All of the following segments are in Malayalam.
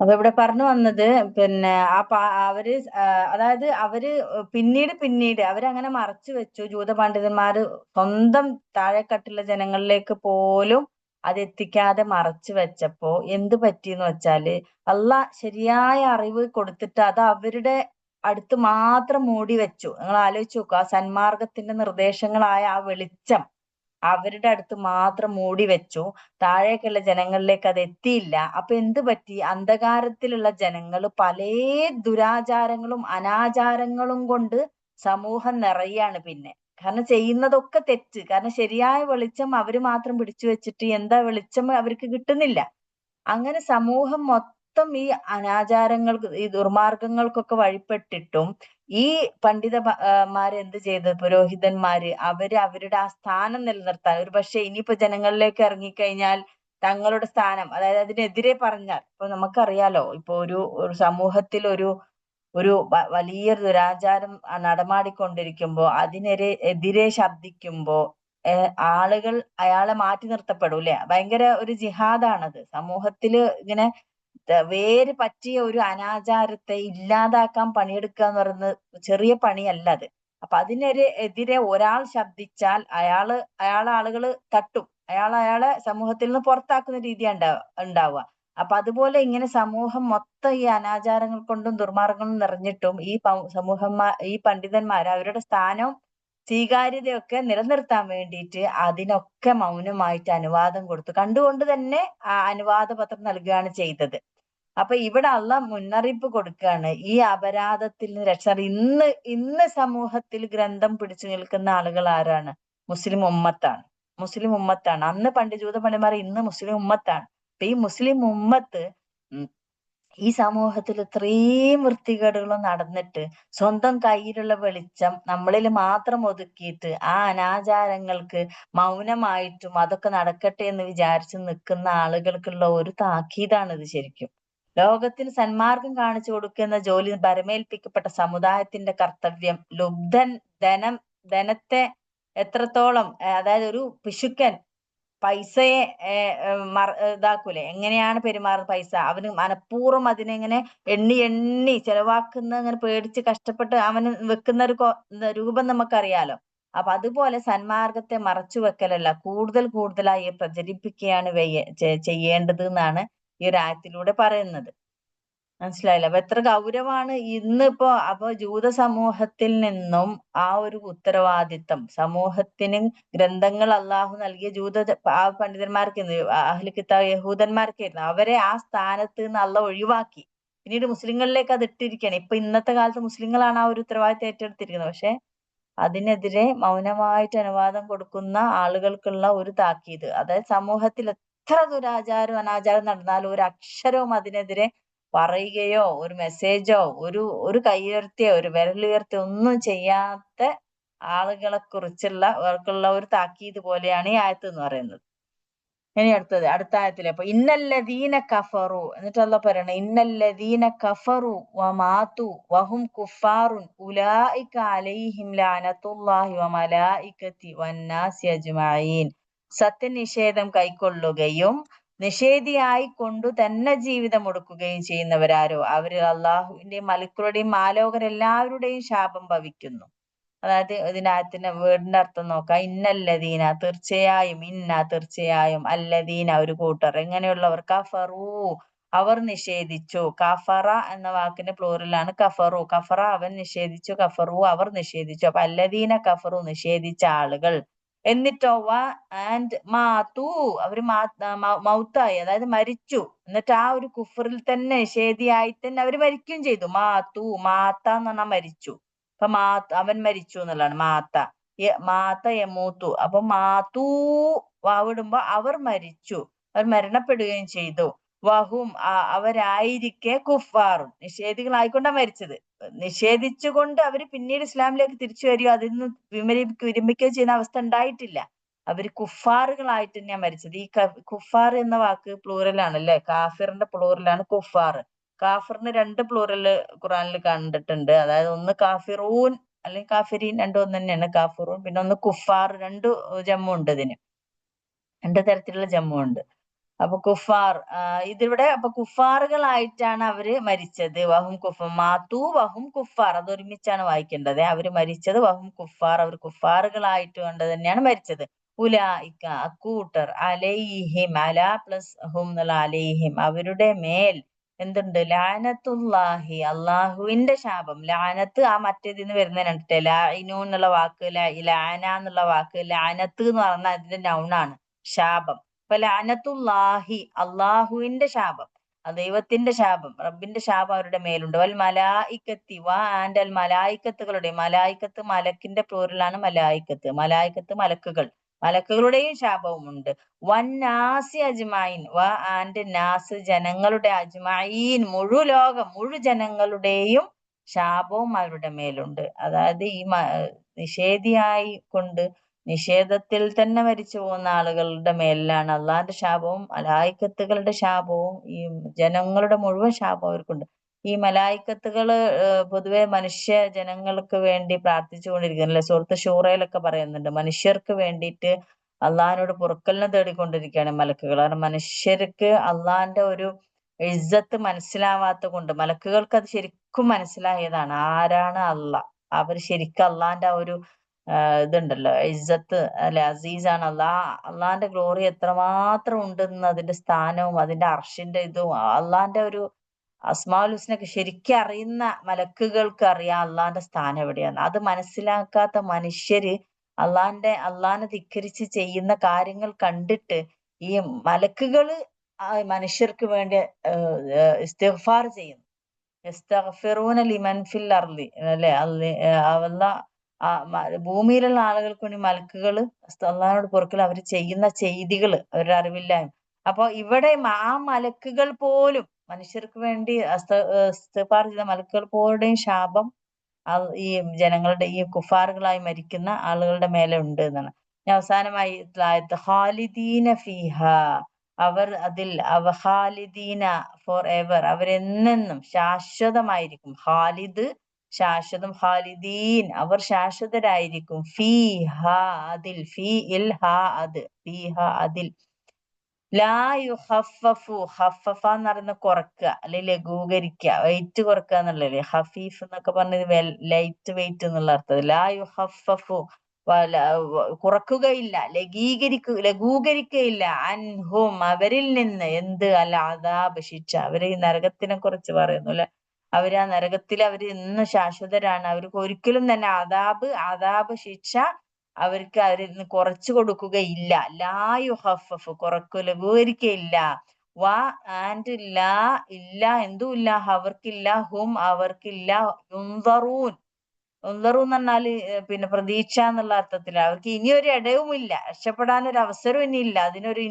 അപ്പൊ ഇവിടെ പറഞ്ഞു വന്നത് പിന്നെ അവര് അതായത് അവര് പിന്നീട് അവരങ്ങനെ മറച്ചു വെച്ചു. ജൂത പണ്ഡിതന്മാര് സ്വന്തം താഴെക്കട്ടുള്ള ജനങ്ങളിലേക്ക് പോലും അത് എത്തിക്കാതെ മറച്ചു വെച്ചപ്പോ എന്ത് പറ്റിയെന്ന് വെച്ചാല് അള്ളാഹ് ശരിയായ അറിവ് കൊടുത്തിട്ട് അത് അവരുടെ അടുത്ത് മാത്രം മൂടി വെച്ചു. നിങ്ങൾ ആലോചിച്ച് നോക്കുക, ആ സന്മാർഗത്തിന്റെ നിർദ്ദേശങ്ങളായ ആ വെളിച്ചം അവരുടെ അടുത്ത് മാത്രം മൂടി വെച്ചു. താഴേക്കുള്ള ജനങ്ങളിലേക്ക് അത് എത്തിയില്ല. അപ്പൊ എന്ത് പറ്റി? അന്ധകാരത്തിലുള്ള ജനങ്ങൾ പല ദുരാചാരങ്ങളും അനാചാരങ്ങളും കൊണ്ട് സമൂഹം നിറയാണ് പിന്നെ. കാരണം ചെയ്യുന്നതൊക്കെ തെറ്റ്. കാരണം ശരിയായ വെളിച്ചം അവര് മാത്രം പിടിച്ചു വെച്ചിട്ട് എന്താ വെളിച്ചം അവർക്ക് കിട്ടുന്നില്ല. അങ്ങനെ സമൂഹം മൊത്തം ഈ അനാചാരങ്ങൾക്ക് ഈ ദുർമാർഗങ്ങൾക്കൊക്കെ വഴിപ്പെട്ടിട്ടും ഈ പണ്ഡിതന്മാര് എന്ത് ചെയ്ത്, പുരോഹിതന്മാര് അവരുടെ ആ സ്ഥാനം നിലനിർത്താൻ, ഒരു പക്ഷെ ഇനിയിപ്പോ ജനങ്ങളിലേക്ക് ഇറങ്ങിക്കഴിഞ്ഞാൽ തങ്ങളുടെ സ്ഥാനം, അതായത് അതിനെതിരെ പറഞ്ഞാൽ, ഇപ്പൊ നമുക്കറിയാലോ, ഇപ്പൊ ഒരു സമൂഹത്തിൽ ഒരു വലിയൊരു ദുരാചാരം നടമാടിക്കൊണ്ടിരിക്കുമ്പോ എതിരെ ശബ്ദിക്കുമ്പോ ആളുകൾ അയാളെ മാറ്റി നിർത്തപ്പെടൂല്ലേ? ഭയങ്കര ഒരു ജിഹാദാണത്. സമൂഹത്തില് ഇങ്ങനെ വേര് പറ്റിയ ഒരു അനാചാരത്തെ ഇല്ലാതാക്കാൻ പണിയെടുക്കുക എന്ന് പറയുന്നത് ചെറിയ പണിയല്ല അത്. അപ്പൊ എതിരെ ഒരാൾ ശബ്ദിച്ചാൽ അയാളെ ആളുകൾ തട്ടും. അയാളെ സമൂഹത്തിൽ നിന്ന് പുറത്താക്കുന്ന രീതിയാണ് ഉണ്ടാവുക. അപ്പൊ അതുപോലെ ഇങ്ങനെ സമൂഹം മൊത്തം ഈ അനാചാരങ്ങൾ കൊണ്ടും ദുർമാർഗങ്ങളും നിറഞ്ഞിട്ടും ഈ പണ്ഡിതന്മാർ അവരുടെ സ്ഥാനം സ്വീകാര്യതയൊക്കെ നിലനിർത്താൻ വേണ്ടിയിട്ട് അതിനൊക്കെ മൗനമായിട്ട് അനുവാദം കൊടുത്തു. കണ്ടുകൊണ്ട് തന്നെ ആ അനുവാദ പത്രം നൽകുകയാണ് ചെയ്തത്. അപ്പൊ ഇവിടെ അള്ളാഹ് മുന്നറിയിപ്പ് കൊടുക്കുകയാണ്, ഈ അപരാധത്തിൽ നിന്ന് ഇന്ന് സമൂഹത്തിൽ ഗ്രന്ഥം പിടിച്ചു നിൽക്കുന്ന ആളുകൾ ആരാണ്? മുസ്ലിം ഉമ്മത്താണ്. അന്ന് ജൂത പണ്ഡിതന്മാർ, ഇന്ന് മുസ്ലിം ഉമ്മത്താണ്. അപ്പൊ ഈ മുസ്ലിം ഉമ്മത്ത് ഈ സമൂഹത്തിൽ ഇത്രയും വൃത്തികേടുകളും നടന്നിട്ട് സ്വന്തം കയ്യിലുള്ള വെളിച്ചം നമ്മളിൽ മാത്രം ഒതുക്കിയിട്ട് ആ അനാചാരങ്ങൾക്ക് മൗനമായിട്ടും അതൊക്കെ നടക്കട്ടെ എന്ന് വിചാരിച്ച് നിൽക്കുന്ന ആളുകൾക്കുള്ള ഒരു താക്കീതാണിത് ശരിക്കും. ലോകത്തിന് സന്മാർഗം കാണിച്ചു കൊടുക്കുന്ന ജോലി ഭരമേൽപ്പിക്കപ്പെട്ട സമുദായത്തിന്റെ കർത്തവ്യം ധനത്തെ എത്രത്തോളം, അതായത് ഒരു പിശുക്കൻ പൈസയെ ഇതാക്കൂലെ, എങ്ങനെയാണ് പെരുമാറുന്നത്? പൈസ അവന് മനഃപൂർവ്വം അതിനെങ്ങനെ എണ്ണി എണ്ണി ചെലവാക്കുന്ന, അങ്ങനെ പേടിച്ച് കഷ്ടപ്പെട്ട് അവന് വെക്കുന്ന ഒരു രൂപം നമുക്കറിയാലോ. അപ്പൊ അതുപോലെ സന്മാർഗത്തെ മറച്ചു വെക്കലല്ല, കൂടുതലായി പ്രചരിപ്പിക്കുകയാണ് ചെയ്യേണ്ടത് എന്നാണ് ഈ ഒരു ആയത്തിലൂടെ പറയുന്നത്. മനസ്സിലായില്ല? അപ്പൊ എത്ര ഗൗരവമാണ് അപ്പൊ ജൂത സമൂഹത്തിൽ നിന്നും ആ ഒരു ഉത്തരവാദിത്തം സമൂഹത്തിന് ഗ്രന്ഥങ്ങൾ അള്ളാഹു നൽകിയ ആ പണ്ഡിതന്മാർക്കായിരുന്നു, അഹ്ലു കിതാബ് യഹൂദന്മാർക്കായിരുന്നു. അവരെ ആ സ്ഥാനത്ത് നിന്ന് അള്ളാഹ് ഒഴിവാക്കി. പിന്നീട് മുസ്ലിങ്ങളിലേക്ക് അത് ഇട്ടിരിക്കുകയാണ്. ഇപ്പൊ ഇന്നത്തെ കാലത്ത് മുസ്ലിങ്ങളാണ് ആ ഒരു ഉത്തരവാദിത്തം ഏറ്റെടുത്തിരിക്കുന്നത്. പക്ഷെ അതിനെതിരെ മൗനമായിട്ട് അനുവാദം കൊടുക്കുന്ന ആളുകൾക്കുള്ള ഒരു താക്കീത്, അതായത് സമൂഹത്തിൽ എത്ര ദുരാചാരം അനാചാരം നടന്നാലും ഒരു അക്ഷരവും അതിനെതിരെ പറയുകയോ ഒരു മെസ്സേജോ ഒരു കൈയുയർത്തിയോ ഒരു വിരലുയർത്തിയോ ഒന്നും ചെയ്യാത്ത ആളുകളെ അവർക്കുള്ള ഒരു താക്കീത് പോലെയാണ് ഈ ആയത്ത് എന്ന് പറയുന്നത്. ഇനി അടുത്ത ആയത്തില് അപ്പൊ ഇന്നല്ലദീന കഫറു എന്നിട്ട് അല്ലാഹ് പറയണ, ഇന്നല്ലദീന കഫറു വമാതു വഹും കുഫാറുൻ ഉലൈക അലൈഹിം ലഅനത്തുല്ലാഹി വമലായികതി വന്നാസി അജ്മഈൻ. സത്യനിഷേധം കൈക്കൊള്ളുകയും നിഷേധിയായി കൊണ്ടു തന്നെ ജീവിതം ഒടുക്കുകയും ചെയ്യുന്നവരാരോ അവര് അള്ളാഹുവിന്റെയും മലക്കുകളുടെയും മാലോകരെല്ലാവരുടെയും ശാപം ഭവിക്കുന്നു. അതായത് ഇതിനകത്തിന്റെ വേർഡിന്റെ അർത്ഥം നോക്കാം. ഇന്നല്ലദീന തീർച്ചയായും അല്ലദീന ഒരു കൂട്ടർ, എങ്ങനെയുള്ളവർ? കഫറു അവർ നിഷേധിച്ചു. കഫറ എന്ന വാക്കിന്റെ പ്ലൂറലാണ് കഫറു. കഫറ അവൻ നിഷേധിച്ചു, കഫറു അവർ നിഷേധിച്ചു. അപ്പൊ അല്ലദീന കഫറു നിഷേധിച്ച ആളുകൾ. എന്നിട്ടോ ആൻഡ് മാതു അവര് മൗത്തായി, അതായത് മരിച്ചു. എന്നിട്ട് ആ ഒരു കുഫറിൽ തന്നെ നിഷേധിയായി തന്നെ അവര് മരിക്കുകയും ചെയ്തു. മാത്ത എന്ന് പറഞ്ഞാൽ മരിച്ചു. അപ്പൊ അവൻ മരിച്ചു എന്നുള്ളതാണ് മാത്ത യമൂത്തു. അപ്പൊ മാതൂ വാവിടുമ്പോ അവർ മരിച്ചു, അവർ മരണപ്പെടുകയും ചെയ്തു. വഹും അവരായിരിക്കെ കുഫാറും നിഷേധികളായിക്കൊണ്ടാ മരിച്ചത്. നിഷേധിച്ചുകൊണ്ട് അവര് പിന്നീട് ഇസ്ലാമിലേക്ക് തിരിച്ചു വരികയോ അതിൽ നിന്ന് വിരമിക്കുകയോ ചെയ്യുന്ന അവസ്ഥ ഉണ്ടായിട്ടില്ല. അവര് കുഫാറുകളായിട്ട് തന്നെയാ മരിച്ചത്. ഈ കുഫാർ എന്ന വാക്ക് പ്ലൂറലാണ് അല്ലെ? കാഫിറിന്റെ പ്ലൂറലാണ് കുഫാർ. കാഫിറിന് 2 പ്ലൂറൽ ഖുറാനിൽ കണ്ടിട്ടുണ്ട്. അതായത് ഒന്ന് കാഫിറൂൻ അല്ലെങ്കിൽ കാഫിരീൻ, രണ്ടും ഒന്ന് തന്നെയാണ്. കാഫിറൂൻ, പിന്നെ ഒന്ന് കുഫാർ, 2 ജമ്മു ഉണ്ട് ഇതിന്. 2 തരത്തിലുള്ള ജമ്മു ഉണ്ട്. അപ്പൊ കുഫാർ ഇതിവിടെ അപ്പൊ കുഫാറുകളായിട്ടാണ് അവര് മരിച്ചത്. വഹും മാത്തു വഹും കുഫാർ, അതൊരുമിച്ചാണ് വായിക്കേണ്ടത്. അവര് മരിച്ചത് വഹും കുഫാർ, അവർ കുഫാറുകളായിട്ട് കൊണ്ട് തന്നെയാണ് മരിച്ചത്. ഉലായിക്ക അക്കൂട്ടർ, അലൈഹിം അല പ്ലസ് ഹും എന്നുള്ള അലൈഹിം അവരുടെ മേൽ എന്തുണ്ട്? ലാനത്തുല്ലാഹി, അള്ളാഹുവിന്റെ ശാപം. ലാനത്ത് ആ മറ്റേതിന്ന് വരുന്നതിനുണ്ട്. ലാഇനു എന്നുള്ള വാക്ക്, ലാന എന്നുള്ള വാക്ക്, ലാനത്ത് എന്ന് പറഞ്ഞാൽ അതിന്റെ നൗണാണ്, ശാപം. അപ്പൊ ലാനത്തുല്ലാഹി, അള്ളാഹുവിന്റെ ശാപം, ദൈവത്തിന്റെ ശാപം, റബ്ബിന്റെ ശാപം അവരുടെ മേലുണ്ട്. വൽ മലായിക്കത്തി ആൻഡ് അൽ മലായിക്കത്തുകളുടെ, മലായിക്കത്ത് മലക്കിന്റെ പ്ലൂറലാണ് മലായിക്കത്ത്, മലായിക്കത്ത് മലക്കുകൾ, മലക്കുകളുടെയും ശാപവുമുണ്ട്. വന്നാസി അജ്മൈൻ ആൻഡ് നാസ് ജനങ്ങളുടെ, അജ്മഈൻ മുഴുലോകം ജനങ്ങളുടെയും ശാപവും അവരുടെ മേലുണ്ട്. അതായത് ഈ നിഷേധിയായി കൊണ്ട് നിഷേധത്തിൽ തന്നെ മരിച്ചു പോകുന്ന ആളുകളുടെ മേലിലാണ് അള്ളാന്റെ ശാപവും മലായിക്കത്തുകളുടെ ശാപവും ഈ ജനങ്ങളുടെ മുഴുവൻ ശാപവും അവർക്കുണ്ട്. ഈ മലായിക്കത്തുകള് പൊതുവെ മനുഷ്യ ജനങ്ങൾക്ക് വേണ്ടി പ്രാർത്ഥിച്ചു കൊണ്ടിരിക്കുന്നില്ലേ? സൂറത്ത് ഷൂറയിലൊക്കെ പറയുന്നുണ്ട്, മനുഷ്യർക്ക് വേണ്ടിയിട്ട് അള്ളാഹിനോട് പൊറുക്കലിനെ തേടിക്കൊണ്ടിരിക്കുകയാണ് മലക്കുകൾ. കാരണം മനുഷ്യർക്ക് അള്ളാന്റെ ഒരു ഇസ്സത്ത് മനസ്സിലാവാത്ത കൊണ്ട്, മലക്കുകൾക്ക് അത് ശരിക്കും മനസ്സിലായതാണ് ആരാണ് അള്ളാഹ്. അവർ ശരിക്കും അള്ളാന്റെ ആ ഒരു ഇതുണ്ടല്ലോ, ഇസ്സത്ത് അല്ലെ, അസീസാണ് അള്ളാഹ്, അള്ളാന്റെ ഗ്ലോറി എത്രമാത്രം ഉണ്ടെന്ന്, അതിന്റെ സ്ഥാനവും അതിന്റെ അർഷിന്റെ ഇതും അള്ളാന്റെ ഒരു അസ്മാഉൽ ഹുസ്നക്ക് ശരിക്കും അറിയുന്ന മലക്കുകൾക്ക് അറിയാം അള്ളാന്റെ സ്ഥാനം എവിടെയാണ്. അത് മനസ്സിലാക്കാത്ത മനുഷ്യര് അള്ളാനെ ധിക്കരിച്ച് ചെയ്യുന്ന കാര്യങ്ങൾ കണ്ടിട്ട് ഈ മലക്കുകള് മനുഷ്യർക്ക് വേണ്ടി ഇസ്തിഗ്ഫാർ ചെയ്യുന്നു. യസ്തഗ്ഫിറൂന ലിമൻ ഫിൽ അർളി, അല്ലെ, ഭൂമിയിലുള്ള ആളുകൾക്ക് വേണ്ടി മലക്കുകൾ അള്ളാഹിനോട് പൊറുക്കൽ അവർ ചെയ്യുന്ന ചെയ്തികൾ അവരുടെ അറിവില്ലായ്മ. അപ്പൊ ഇവിടെ ആ മലക്കുകൾ പോലും മനുഷ്യർക്ക് വേണ്ടി ഇസ്തിഗ്ഫാർ ചെയ്ത മലക്കുകൾ പോലുടെയും ശാപം ഈ ജനങ്ങളുടെ, ഈ കുഫാറുകളായി മരിക്കുന്ന ആളുകളുടെ മേലെ ഉണ്ട് എന്നാണ്. അവസാനമായി ഖാലിദീന ഫീഹ, അവർ അതിൽ ഖാലിദീന ഫോർ എവർ, അവരെന്നെന്നും ശാശ്വതമായിരിക്കും. ഖാലിദ് ശാശ്വതം, ഖാലിദീൻ അവർ ശാശ്വതരായിരിക്കും. ഫീഹ അതിൽ, ഫീ ഇൽ ഹ അത്, ഫീഹ അതിൽ. ലാ യുഖഫഫു, ഖഫഫ എന്ന് പറയുന്നത് കുറക്കുക അല്ലെങ്കിൽ ലഘൂകരിക്കുക, വെയിറ്റ് കുറക്കുക എന്നുള്ളല്ലേ. ഹഫീഫ് എന്നൊക്കെ പറഞ്ഞത് ലൈറ്റ് വെയിറ്റ് എന്നുള്ള അർത്ഥം. ലാ യുഖഫഫു കുറക്കുകയില്ല, ലഘൂകരിക്കുകയില്ല, അൻഹും അവരിൽ നിന്ന്, എന്ത്? അൽ അദാബ് ശിക്ഷ. അവര് ഈ നരകത്തിനെ കുറിച്ച് പറയുന്നു അല്ലെ, അവര് ആ നരകത്തിൽ അവര് ഇന്ന് ശാശ്വതരാണ്. അവർക്ക് ഒരിക്കലും തന്നെ അദാബ് ശിക്ഷ അവർക്ക് അവരിൽ നിന്ന് കുറച്ചു കൊടുക്കുകയില്ല. ലാ യുഖഫഫു ലഘൂകരിക്കയില്ല. വ ആൻഡ് ലാ ഇല്ല, എന്തുമില്ല, അവർക്കില്ല, ഹും അവർക്കില്ല, യുൻദറൂൻ, യുൻദറൂൻ എന്ന് പറഞ്ഞാല് പിന്നെ പ്രതീക്ഷ എന്നുള്ള അർത്ഥത്തില് അവർക്ക് ഇനിയൊരു ഇടവുമില്ല, രക്ഷപ്പെടാനൊരു അവസരം ഇനിയില്ല, അതിനൊരു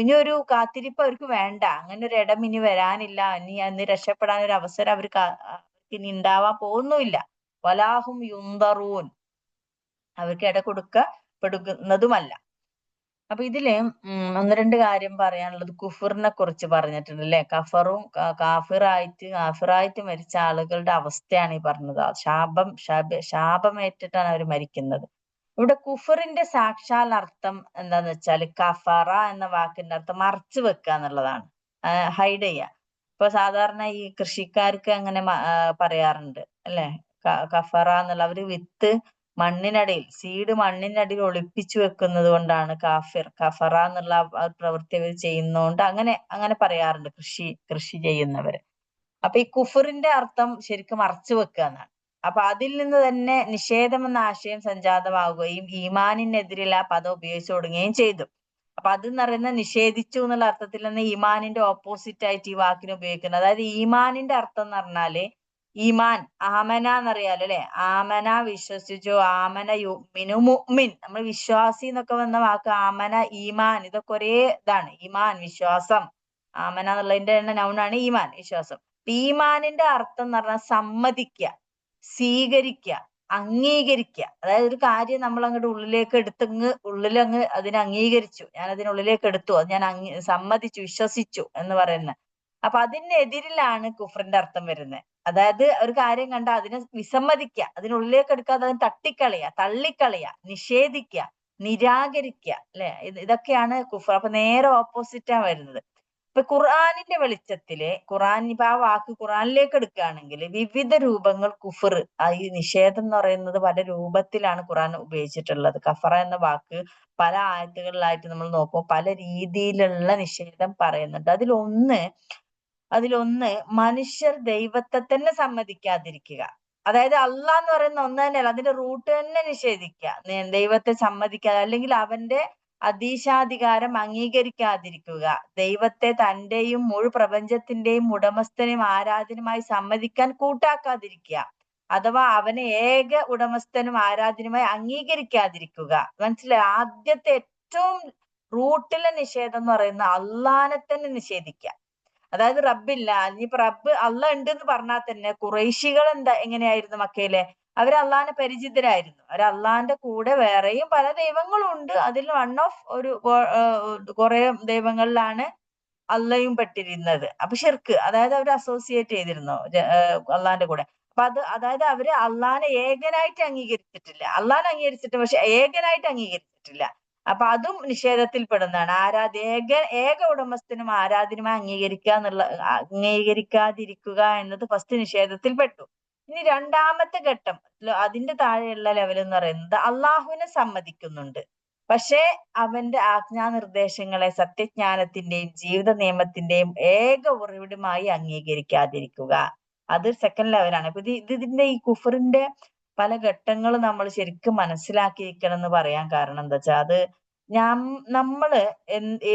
ഇനിയൊരു കാത്തിരിപ്പ് അവർക്ക് വേണ്ട, അങ്ങനെ ഒരു ഇടം ഇനി വരാനില്ല, ഇനി രക്ഷപ്പെടാനൊരു അവസരം അവർക്ക് ഇനി ഉണ്ടാവാൻ പോകുന്നുമില്ല. വലാഹും യുൻദറൂൻ, അവർക്ക് ഇട കൊടുക്കപ്പെടുന്നതുമല്ല. അപ്പൊ ഇതില് ഒന്ന് രണ്ട് കാര്യം പറയാനുള്ളത് കുഫറിനെ കുറിച്ച് പറഞ്ഞിട്ടുണ്ട് അല്ലെ. കാഫിറായിട്ട് മരിച്ച ആളുകളുടെ അവസ്ഥയാണ് ഈ പറഞ്ഞത്. ശാപമേറ്റിട്ടാണ് അവർ മരിക്കുന്നത്. ഇവിടെ കുഫറിന്റെ സാക്ഷാൽ അർത്ഥം എന്താന്ന് വെച്ചാൽ കഫറ എന്ന വാക്കിന്റെ അർത്ഥം മറച്ചു വെക്കുക എന്നുള്ളതാണ്, ഹൈഡ് ചെയ്യുക. ഇപ്പൊ സാധാരണ ഈ കൃഷിക്കാർക്ക് അങ്ങനെ പറയാറുണ്ട് അല്ലെ, കഫറ എന്നുള്ള, അവര് വിത്ത് മണ്ണിനടിയിൽ, സീഡ് മണ്ണിനടിയിൽ ഒളിപ്പിച്ചു വെക്കുന്നത് കൊണ്ടാണ് കഫറ എന്നുള്ള പ്രവൃത്തി അവർ ചെയ്യുന്നതുകൊണ്ട് അങ്ങനെ പറയാറുണ്ട് കൃഷി ചെയ്യുന്നവര്. അപ്പൊ ഈ കുഫറിന്റെ അർത്ഥം ശരിക്കും മറച്ചു വെക്കുക എന്നാണ്. അപ്പൊ അതിൽ നിന്ന് തന്നെ നിഷേധം എന്ന ആശയം സംജാതമാവുകയും ഈമാനിനെതിരിൽ ആ പദം ഉപയോഗിച്ചു തുടങ്ങുകയും ചെയ്തു. അപ്പൊ അത് എന്ന് പറയുന്നത് നിഷേധിച്ചു എന്നുള്ള അർത്ഥത്തിൽ നിന്ന് ഈമാനിന്റെ ഓപ്പോസിറ്റ് ആയിട്ട് ഈ വാക്കിനെ ഉപയോഗിക്കുന്നത്. അതായത് ഈമാനിന്റെ അർത്ഥം എന്ന് പറഞ്ഞാല്, ഈമാൻ ആമന എന്നറിയാലോ അല്ലെ, ആമന വിശ്വസിച്ചു, ആമന യുമിനു മുഅ്മിൻ, നമ്മൾ വിശ്വാസി എന്നൊക്കെ വന്ന വാക്ക് ആമന, ഈമാൻ, ഇതൊക്കെ ഒരേ ഇതാണ്. ഈമാൻ വിശ്വാസം, ആമന എന്നുള്ളതിന്റെ തന്നെ നൗണാണ് ഈമാൻ, വിശ്വാസം. ഈമാനിന്റെ അർത്ഥം എന്ന് പറഞ്ഞാൽ സമ്മതിക്കുക, സ്വീകരിക്കുക, അംഗീകരിക്കുക. അതായത് ഒരു കാര്യം നമ്മൾ അങ്ങോട്ട് ഉള്ളിലേക്ക് ഉള്ളിലങ്ങ് അതിനെ അംഗീകരിച്ചു, ഞാൻ അതിനുള്ളിലേക്ക് എടുത്തു, അത് ഞാൻ സമ്മതിച്ചു, വിശ്വസിച്ചു എന്ന് പറയുന്നത്. അപ്പൊ അതിനെതിരിലാണ് കുഫറിന്റെ അർത്ഥം വരുന്നത്. അതായത് ഒരു കാര്യം കണ്ട അതിനെ വിസമ്മതിക്കുക, അതിനുള്ളിലേക്ക് എടുക്കാതെ അതിനെ തള്ളിക്കളയുക, നിഷേധിക്കുക, നിരാകരിക്കുക അല്ലെ, ഇതൊക്കെയാണ് കുഫർ. അപ്പൊ നേരെ ഓപ്പോസിറ്റാ വരുന്നത്. ഇപ്പൊ ഖുർആനിന്റെ വെളിച്ചത്തില് ഖുർആൻ, ഇപ്പൊ ആ വാക്ക് ഖുർആനിലേക്ക് എടുക്കുകയാണെങ്കിൽ വിവിധ രൂപങ്ങൾ കുഫർ, ഈ നിഷേധം എന്ന് പറയുന്നത് പല രൂപത്തിലാണ് ഖുർആൻ ഉപയോഗിച്ചിട്ടുള്ളത്. കഫറ എന്ന വാക്ക് പല ആയത്തുകളിലായിട്ട് നമ്മൾ നോക്കുമ്പോൾ പല രീതിയിലുള്ള നിഷേധം പറയുന്നുണ്ട്. അതിലൊന്ന് മനുഷ്യർ ദൈവത്തെ തന്നെ സമ്മതിക്കാതിരിക്കുക. അതായത് അള്ളാഹ് എന്ന് പറയുന്ന ഒന്ന് തന്നെയല്ല, അതിന്റെ റൂട്ട് തന്നെ നിഷേധിക്കുക. ദൈവത്തെ സമ്മതിക്കാതെ, അല്ലെങ്കിൽ അവന്റെ അതീശാധികാരം അംഗീകരിക്കാതിരിക്കുക. ദൈവത്തെ തന്റെയും മുഴു പ്രപഞ്ചത്തിന്റെയും ഉടമസ്ഥനും ആരാധനുമായി സമ്മതിക്കാൻ കൂട്ടാക്കാതിരിക്കുക. അഥവാ അവനെ ഏക ഉടമസ്ഥനും ആരാധനുമായി അംഗീകരിക്കാതിരിക്കുക. മനസ്സിലായി? ആദ്യത്തെ ഏറ്റവും റൂട്ടിലെ നിഷേധം എന്ന് പറയുന്ന അള്ളാനെ തന്നെ നിഷേധിക്കുക. അതായത് റബ്ബില്ല. ഇനിയിപ്പോ റബ്ബ് അള്ളാഹ് ഉണ്ട് എന്ന് പറഞ്ഞാൽ തന്നെ കുറൈശികൾ എങ്ങനെയായിരുന്നു മക്കയിലെ? അവർ അള്ളാഹിനെ പരിചിതരായിരുന്നു. അവർ അള്ളാഹിന്റെ കൂടെ വേറെയും പല ദൈവങ്ങളും ഉണ്ട്. അതിൽ വൺ ഓഫ് കുറെ ദൈവങ്ങളിലാണ് അള്ളയും പെട്ടിരുന്നത്. അപ്പൊ ഷിർക്ക്, അതായത് അവർ അസോസിയേറ്റ് ചെയ്തിരുന്നു അള്ളാഹിന്റെ കൂടെ. അപ്പൊ അതായത് അവര് അള്ളാഹിനെ ഏകനായിട്ട് അംഗീകരിച്ചിട്ടില്ല. അള്ളാഹിനെ അംഗീകരിച്ചിട്ട് പക്ഷെ ഏകനായിട്ട് അംഗീകരിച്ചിട്ടില്ല. അപ്പൊ അതും നിഷേധത്തിൽ പെടുന്നതാണ്. ഏക ഉടമസ്ഥനും ആരാധനുമായി അംഗീകരിക്കാതിരിക്കുക എന്നത് ഫസ്റ്റ് നിഷേധത്തിൽ പെട്ടു. ഇനി രണ്ടാമത്തെ ഘട്ടം, അതിന്റെ താഴെയുള്ള ലെവൽ എന്ന് പറയുന്നത് അള്ളാഹുവിനെ സമ്മതിക്കുന്നുണ്ട്, പക്ഷേ അവന്റെ ആജ്ഞാനിർദ്ദേശങ്ങളെ സത്യജ്ഞാനത്തിന്റെയും ജീവിത നിയമത്തിന്റെയും ഏക ഉറവിടമായി അംഗീകരിക്കാതിരിക്കുക. അത് സെക്കൻഡ് ലെവലാണ്. അപ്പൊ ഇതിന്റെ ഈ കുഫറിന്റെ പല ഘട്ടങ്ങളും നമ്മൾ ശരിക്കും മനസ്സിലാക്കിയിരിക്കണം എന്ന് പറയാൻ കാരണം എന്താ വെച്ചാൽ, അത് നമ്മള്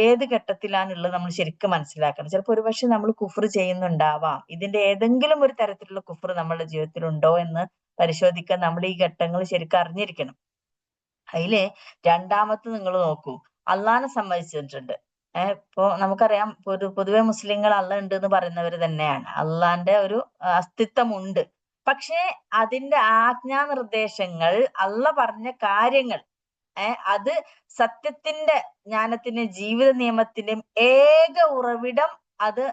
ഏത് ഘട്ടത്തിലാണുള്ളത് നമ്മൾ ശരിക്കും മനസ്സിലാക്കണം. ചിലപ്പോ ഒരുപക്ഷെ നമ്മൾ കുഫർ ചെയ്യുന്നുണ്ടാവാം. ഇതിന്റെ ഏതെങ്കിലും ഒരു തരത്തിലുള്ള കുഫർ നമ്മുടെ ജീവിതത്തിൽ ഉണ്ടോ എന്ന് പരിശോധിക്കാൻ നമ്മൾ ഈ ഘട്ടങ്ങൾ ശരിക്കും അറിഞ്ഞിരിക്കണം. അതില് രണ്ടാമത്തെ നിങ്ങൾ നോക്കൂ, അള്ളാഹിനെ സമ്മതിച്ചിട്ടുണ്ട്. ഇപ്പൊ നമുക്കറിയാം, പൊതുവെ മുസ്ലിങ്ങൾ അള്ളാഹ് ഉണ്ട് എന്ന് പറയുന്നവർ തന്നെയാണ്. അള്ളാഹിന്റെ ഒരു അസ്തിത്വമുണ്ട്. പക്ഷേ അതിന്റെ ആജ്ഞാനിർദ്ദേശങ്ങൾ, അള്ളാഹ് പറഞ്ഞ കാര്യങ്ങൾ, അത് സത്യത്തിന്റെ, ജ്ഞാനത്തിന്റെ, ജീവിത നിയമത്തിന്റെയും ഏക ഉറവിടം, അത്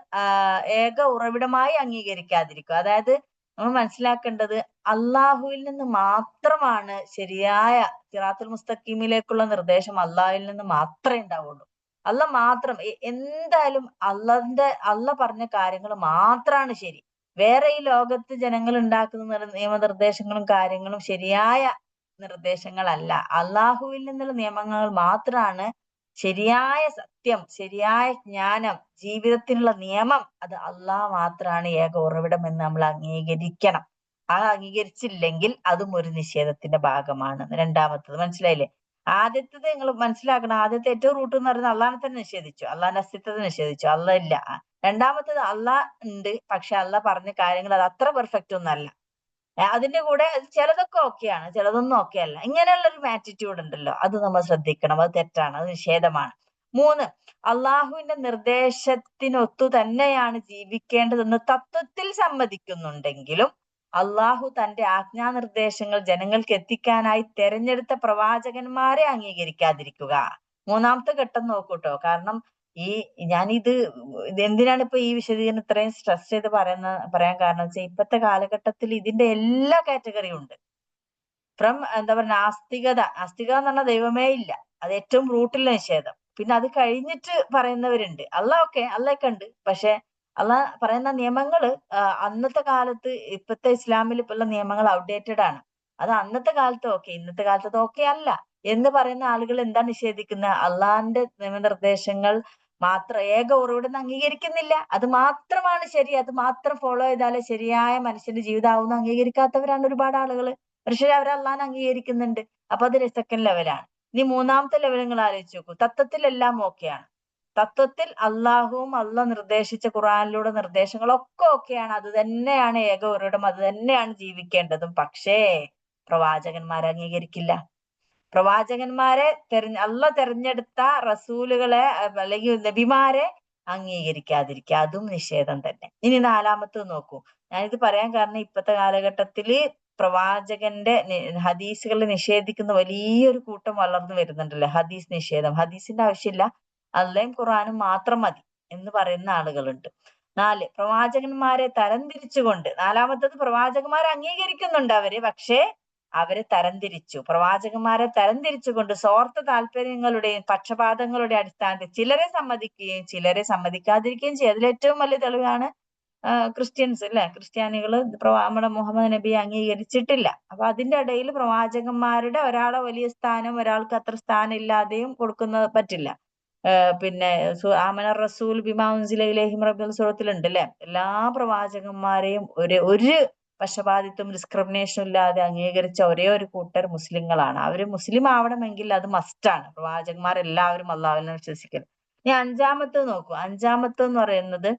ഏക ഉറവിടമായി അംഗീകരിക്കാതിരിക്കുക. അതായത് നമ്മൾ മനസ്സിലാക്കേണ്ടത് അള്ളാഹുവിൽ നിന്ന് മാത്രമാണ് ശരിയായ സിറാത്തുൽ മുസ്തഖീമിലേക്കുള്ള നിർദ്ദേശം അള്ളാഹുവിൽ നിന്ന് മാത്രമേ ഉണ്ടാവുള്ളൂ. അള്ളാഹ് മാത്രം, എന്തായാലും അള്ളാഹ് പറഞ്ഞ കാര്യങ്ങൾ മാത്രമാണ് ശരി. വേറെ ഈ ലോകത്ത് ജനങ്ങൾ ഉണ്ടാക്കുന്ന നിയമനിർദ്ദേശങ്ങളും കാര്യങ്ങളും ശരിയായ നിർദ്ദേശങ്ങളല്ല. അള്ളാഹുവിൽ നിന്നുള്ള നിയമങ്ങൾ മാത്രമാണ് ശരിയായ സത്യം, ശരിയായ ജ്ഞാനം, ജീവിതത്തിനുള്ള നിയമം. അത് അള്ളാഹ് മാത്രമാണ് ഏക ഉറവിടം എന്ന് നമ്മൾ അംഗീകരിക്കണം. അംഗീകരിച്ചില്ലെങ്കിൽ അതും ഒരു നിഷേധത്തിന്റെ ഭാഗമാണ്. രണ്ടാമത്തത് മനസ്സിലായില്ലേ? ആദ്യത്തേത് നിങ്ങൾ മനസ്സിലാക്കണം. ആദ്യത്തെ ഏറ്റവും റൂട്ട് എന്ന് പറയുന്നത് അള്ളാഹിനെ തന്നെ നിഷേധിച്ചു, അള്ളാഹിന്റെ അസ്തിത്വത്തെ നിഷേധിച്ചു, അള്ളാഹ് ഇല്ല. രണ്ടാമത്തത് അള്ളാഹ് ഉണ്ട്, പക്ഷെ അള്ളാഹ് പറഞ്ഞ കാര്യങ്ങൾ അത് അത്ര പെർഫെക്റ്റ് ഒന്നല്ല. അതിന്റെ കൂടെ ചിലതൊക്കെ ഓക്കെയാണ്, ചിലതൊന്നും ഓക്കെ അല്ല. ഇങ്ങനെയുള്ള ഒരു ആറ്റിറ്റ്യൂഡ് ഉണ്ടല്ലോ, അത് നമ്മൾ ശ്രദ്ധിക്കണം. അത് തെറ്റാണ്, അത് നിഷേധമാണ്. 3, അള്ളാഹുവിന്റെ നിർദ്ദേശത്തിനൊത്തു തന്നെയാണ് ജീവിക്കേണ്ടതെന്ന് തത്വത്തിൽ സമ്മതിക്കുന്നുണ്ടെങ്കിലും അള്ളാഹു തന്റെ ആജ്ഞാനിർദ്ദേശങ്ങൾ ജനങ്ങൾക്ക് എത്തിക്കാനായി തെരഞ്ഞെടുത്ത പ്രവാചകന്മാരെ അംഗീകരിക്കാതിരിക്കുക. മൂന്നാമത്തെ ഘട്ടം നോക്കൂട്ടോ. കാരണം ഞാനിത് എന്തിനാണ് ഇപ്പൊ ഈ വിശദീകരണം ഇത്രയും സ്ട്രെസ് ചെയ്ത് പറയാൻ കാരണം വെച്ചാൽ, ഇപ്പോഴത്തെ കാലഘട്ടത്തിൽ ഇതിന്റെ എല്ലാ കാറ്റഗറിയും ഉണ്ട്. ഫ്രം എന്താ പറയുക, നാസ്തികത എന്ന് പറഞ്ഞാൽ ദൈവമേ ഇല്ല, അത് ഏറ്റവും റൂട്ടിലെ നിഷേധം. പിന്നെ അത് കഴിഞ്ഞിട്ട് പറയുന്നവരുണ്ട് അള്ളാഹൊക്കെ ഉണ്ട്, പക്ഷെ അള്ളാഹ് പറയുന്ന നിയമങ്ങള് അന്നത്തെ കാലത്ത്, ഇപ്പോഴത്തെ ഇസ്ലാമിൽ ഉള്ള നിയമങ്ങൾ ഔട്ട്ഡേറ്റഡ് ആണ്. അത് അന്നത്തെ കാലത്ത് ഓക്കെ, ഇന്നത്തെ കാലത്ത് അത് ഓക്കെ അല്ല എന്ന് പറയുന്ന ആളുകൾ എന്താ നിഷേധിക്കുന്നത്? അള്ളാഹിന്റെ നിയമനിർദ്ദേശങ്ങൾ മാത്രം ഏക ഉറവിടം അംഗീകരിക്കുന്നില്ല. അത് മാത്രമാണ് ശരി, അത് മാത്രം ഫോളോ ചെയ്താലേ ശരിയായ മനുഷ്യന്റെ ജീവിതമാവുന്ന അംഗീകരിക്കാത്തവരാണ് ഒരുപാട് ആളുകൾ. പക്ഷേ അവർ അള്ളാഹിനെ അംഗീകരിക്കുന്നുണ്ട്. അപ്പൊ അത് സെക്കൻഡ് ലെവലാണ്. ഇനി മൂന്നാമത്തെ ലെവൽ നിങ്ങൾ ആലോചിച്ച് നോക്കൂ. തത്വത്തിലെല്ലാം ഓക്കെയാണ്. തത്വത്തിൽ അള്ളാഹുവും അള്ളാഹ് നിർദ്ദേശിച്ച ഖുർആനിലൂടെ നിർദ്ദേശങ്ങളൊക്കെ ഓക്കെയാണ്. അത് തന്നെയാണ് ഏക ഉറവിടം, അത് തന്നെയാണ് ജീവിക്കേണ്ടതും. പക്ഷേ പ്രവാചകന്മാരെ അംഗീകരിക്കില്ല. പ്രവാചകന്മാരെ അള്ളാഹ് തെരഞ്ഞെടുത്ത റസൂലുകളെ അല്ലെങ്കിൽ നബിമാരെ അംഗീകരിക്കാതിരിക്കുക, അതും നിഷേധം തന്നെ. ഇനി നാലാമത്തത് നോക്കൂ. ഞാനിത് പറയാൻ കാരണം, ഇപ്പോഴത്തെ കാലഘട്ടത്തില് പ്രവാചകന്റെ ഹദീസുകൾ നിഷേധിക്കുന്ന വലിയൊരു കൂട്ടം വളർന്നു വരുന്നുണ്ടല്ലോ. ഹദീസ് നിഷേധം, ഹദീസിന്റെ ആവശ്യമില്ല, അള്ളയും ഖുർആനും മാത്രം മതി എന്ന് പറയുന്ന ആളുകളുണ്ട്. 4, പ്രവാചകന്മാരെ തരംതിരിച്ചുകൊണ്ട്. നാലാമത്തത്, പ്രവാചകന്മാരെ അംഗീകരിക്കുന്നുണ്ട് അവര്, പക്ഷേ അവരെ തരംതിരിച്ചു. പ്രവാചകന്മാരെ തരംതിരിച്ചുകൊണ്ട് സ്വാർത്ഥ താല്പര്യങ്ങളുടെയും പക്ഷപാതങ്ങളുടെ അടിസ്ഥാനത്തിൽ ചിലരെ സമ്മതിക്കുകയും ചിലരെ സമ്മതിക്കാതിരിക്കുകയും ചെയ്യും. അതിൽ ഏറ്റവും വലിയ തെളിവാണ് ക്രിസ്ത്യൻസ് അല്ലെ, ക്രിസ്ത്യാനികള് നമ്മുടെ മുഹമ്മദ് നബിയെ അംഗീകരിച്ചിട്ടില്ല. അപ്പൊ അതിന്റെ ഇടയിൽ പ്രവാചകന്മാരുടെ ഒരാളെ വലിയ സ്ഥാനം ഒരാൾക്ക് അത്ര സ്ഥാനം ഇല്ലാതെയും കൊടുക്കുന്നത് പറ്റില്ല. പിന്നെ ആമന റസൂൽ ബിമാ ഉൻസില ഇലൈഹി മിർ റബ്ബിഹിം സൂറത്തിലുണ്ട് അല്ലെ, എല്ലാ പ്രവാചകന്മാരെയും ഒരു പക്ഷപാതിത്വം ഡിസ്ക്രിമിനേഷൻ ഇല്ലാതെ അംഗീകരിച്ച ഒരേ ഒരു കൂട്ടർ മുസ്ലിങ്ങളാണ്. അവര് മുസ്ലിം ആവണമെങ്കിൽ അത് മസ്റ്റാണ്. പ്രവാചകന്മാരെല്ലാവരും അള്ളാഹുവിനെ വിശ്വസിക്കൽ. ഇനി അഞ്ചാമത്തെ നോക്കൂ. അഞ്ചാമത്തെന്ന് പറയുന്നത്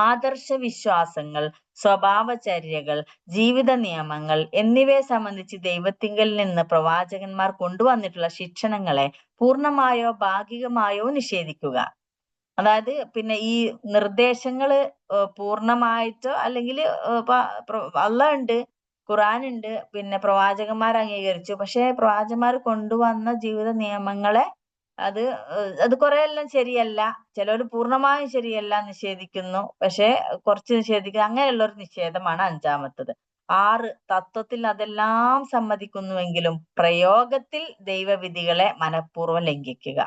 ആദർശ വിശ്വാസങ്ങൾ, സ്വഭാവചര്യകൾ, ജീവിത നിയമങ്ങൾ എന്നിവയെ സംബന്ധിച്ച് ദൈവത്തിങ്കൽ നിന്ന് പ്രവാചകന്മാർ കൊണ്ടുവന്നിട്ടുള്ള ശിക്ഷണങ്ങളെ പൂർണ്ണമായോ ഭാഗികമായോ നിഷേധിക്കുക. അതായത് പിന്നെ ഈ നിർദ്ദേശങ്ങള് പൂർണ്ണമായിട്ടോ അല്ലെങ്കിൽ അല്ലാഹ് ഉണ്ട്, ഖുർആൻ ഉണ്ട്, പിന്നെ പ്രവാചകന്മാർ അംഗീകരിച്ചു. പക്ഷെ പ്രവാചകന്മാർ കൊണ്ടുവന്ന ജീവിത നിയമങ്ങളെ അത് കുറെ എല്ലാം ശരിയല്ല, ചിലർ പൂർണ്ണമായും ശരിയല്ല നിഷേധിക്കുന്നു, പക്ഷെ കുറച്ച് നിഷേധിക്കുന്നു. അങ്ങനെയുള്ള ഒരു നിഷേധമാണ് അഞ്ചാമത്തത്. 6, തത്വത്തിൽ അതെല്ലാം സമ്മതിക്കുന്നുവെങ്കിലും പ്രയോഗത്തിൽ ദൈവവിധികളെ മനഃപൂർവ്വം ലംഘിക്കുക.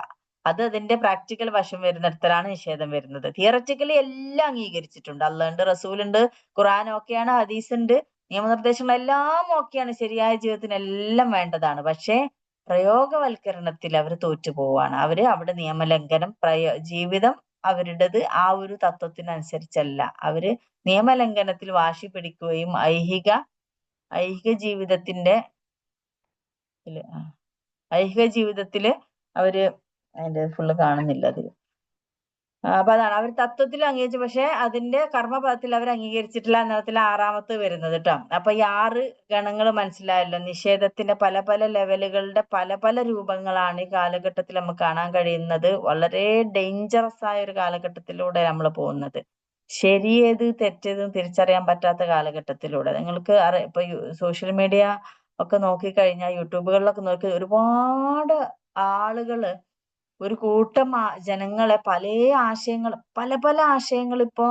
അത് അതിന്റെ പ്രാക്ടിക്കൽ വശം വരുന്നിടത്തിലാണ് നിഷേധം വരുന്നത്. തിയററ്റിക്കലി എല്ലാം അംഗീകരിച്ചിട്ടുണ്ട്. അള്ളാഹുണ്ട്, റസൂലുണ്ട്, ഖുർആൻ ഓക്കെയാണ്, ഹദീസ് ഉണ്ട്, നിയമനിർദ്ദേശങ്ങൾ എല്ലാം ഓക്കെയാണ്, ശരിയായ ജീവിതത്തിന് എല്ലാം വേണ്ടതാണ്. പക്ഷേ പ്രയോഗവൽക്കരണത്തിൽ അവർ തോറ്റുപോവാണ്. അവിടെ നിയമലംഘനം, ജീവിതം അവരുടേത് ആ ഒരു തത്വത്തിനനുസരിച്ചല്ല. അവര് നിയമലംഘനത്തിൽ വാശി പിടിക്കുകയും ഐഹിക ജീവിതത്തില് അവര് അതിന്റെ ഫുള്ള് കാണുന്നില്ല അതിൽ. അപ്പൊ അതാണ് അവർ തത്വത്തിൽ അംഗീകരിച്ചു, പക്ഷെ അതിന്റെ കർമ്മപദത്തിൽ അവർ അംഗീകരിച്ചിട്ടില്ല എന്നതിൽ 6ാമത്തെ വരുന്നത് കേട്ടോ. അപ്പൊ ഈ 6 ഗണങ്ങൾ മനസ്സിലായല്ലോ. നിഷേധത്തിന്റെ പല പല ലെവലുകളുടെ പല പല രൂപങ്ങളാണ് ഈ കാലഘട്ടത്തിൽ നമുക്ക് കാണാൻ കഴിയുന്നത്. വളരെ ഡേഞ്ചറസ് ആയ ഒരു കാലഘട്ടത്തിലൂടെ നമ്മൾ പോകുന്നത്. ശരിയേത് തെറ്റേതും തിരിച്ചറിയാൻ പറ്റാത്ത കാലഘട്ടത്തിലൂടെ. നിങ്ങൾക്ക് ഇപ്പൊ സോഷ്യൽ മീഡിയ ഒക്കെ നോക്കിക്കഴിഞ്ഞാൽ, യൂട്യൂബുകളിലൊക്കെ നോക്കി ഒരുപാട് ആളുകള്, ഒരു കൂട്ടം ജനങ്ങളെ പല പല ആശയങ്ങൾ ഇപ്പോ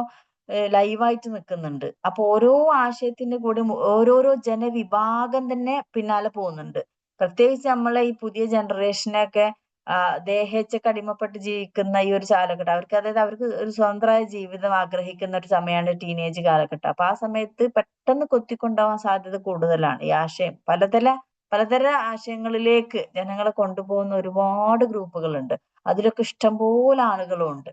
ലൈവായിട്ട് നിൽക്കുന്നുണ്ട്. അപ്പൊ ഓരോ ആശയത്തിന്റെ കൂടെ ഓരോരോ ജനവിഭാഗം തന്നെ പിന്നാലെ പോകുന്നുണ്ട്. പ്രത്യേകിച്ച് നമ്മളെ ഈ പുതിയ ജനറേഷനൊക്കെ ദേഹേച്ഛക്ക് അടിമപ്പെട്ട് ജീവിക്കുന്ന ഈ ഒരു കാലഘട്ടം, അവർക്ക് ഒരു സ്വതന്ത്രമായ ജീവിതം ആഗ്രഹിക്കുന്ന ഒരു സമയമാണ് ടീനേജ് കാലഘട്ടം. അപ്പൊ ആ സമയത്ത് പെട്ടെന്ന് കൊത്തിക്കൊണ്ടാവാൻ സാധ്യത കൂടുതലാണ്. ഈ ആശയം പലതര ആശയങ്ങളിലേക്ക് ജനങ്ങളെ കൊണ്ടുപോകുന്ന ഒരുപാട് ഗ്രൂപ്പുകളുണ്ട്. അതിലൊക്കെ ഇഷ്ടംപോലെ ആളുകളും ഉണ്ട്.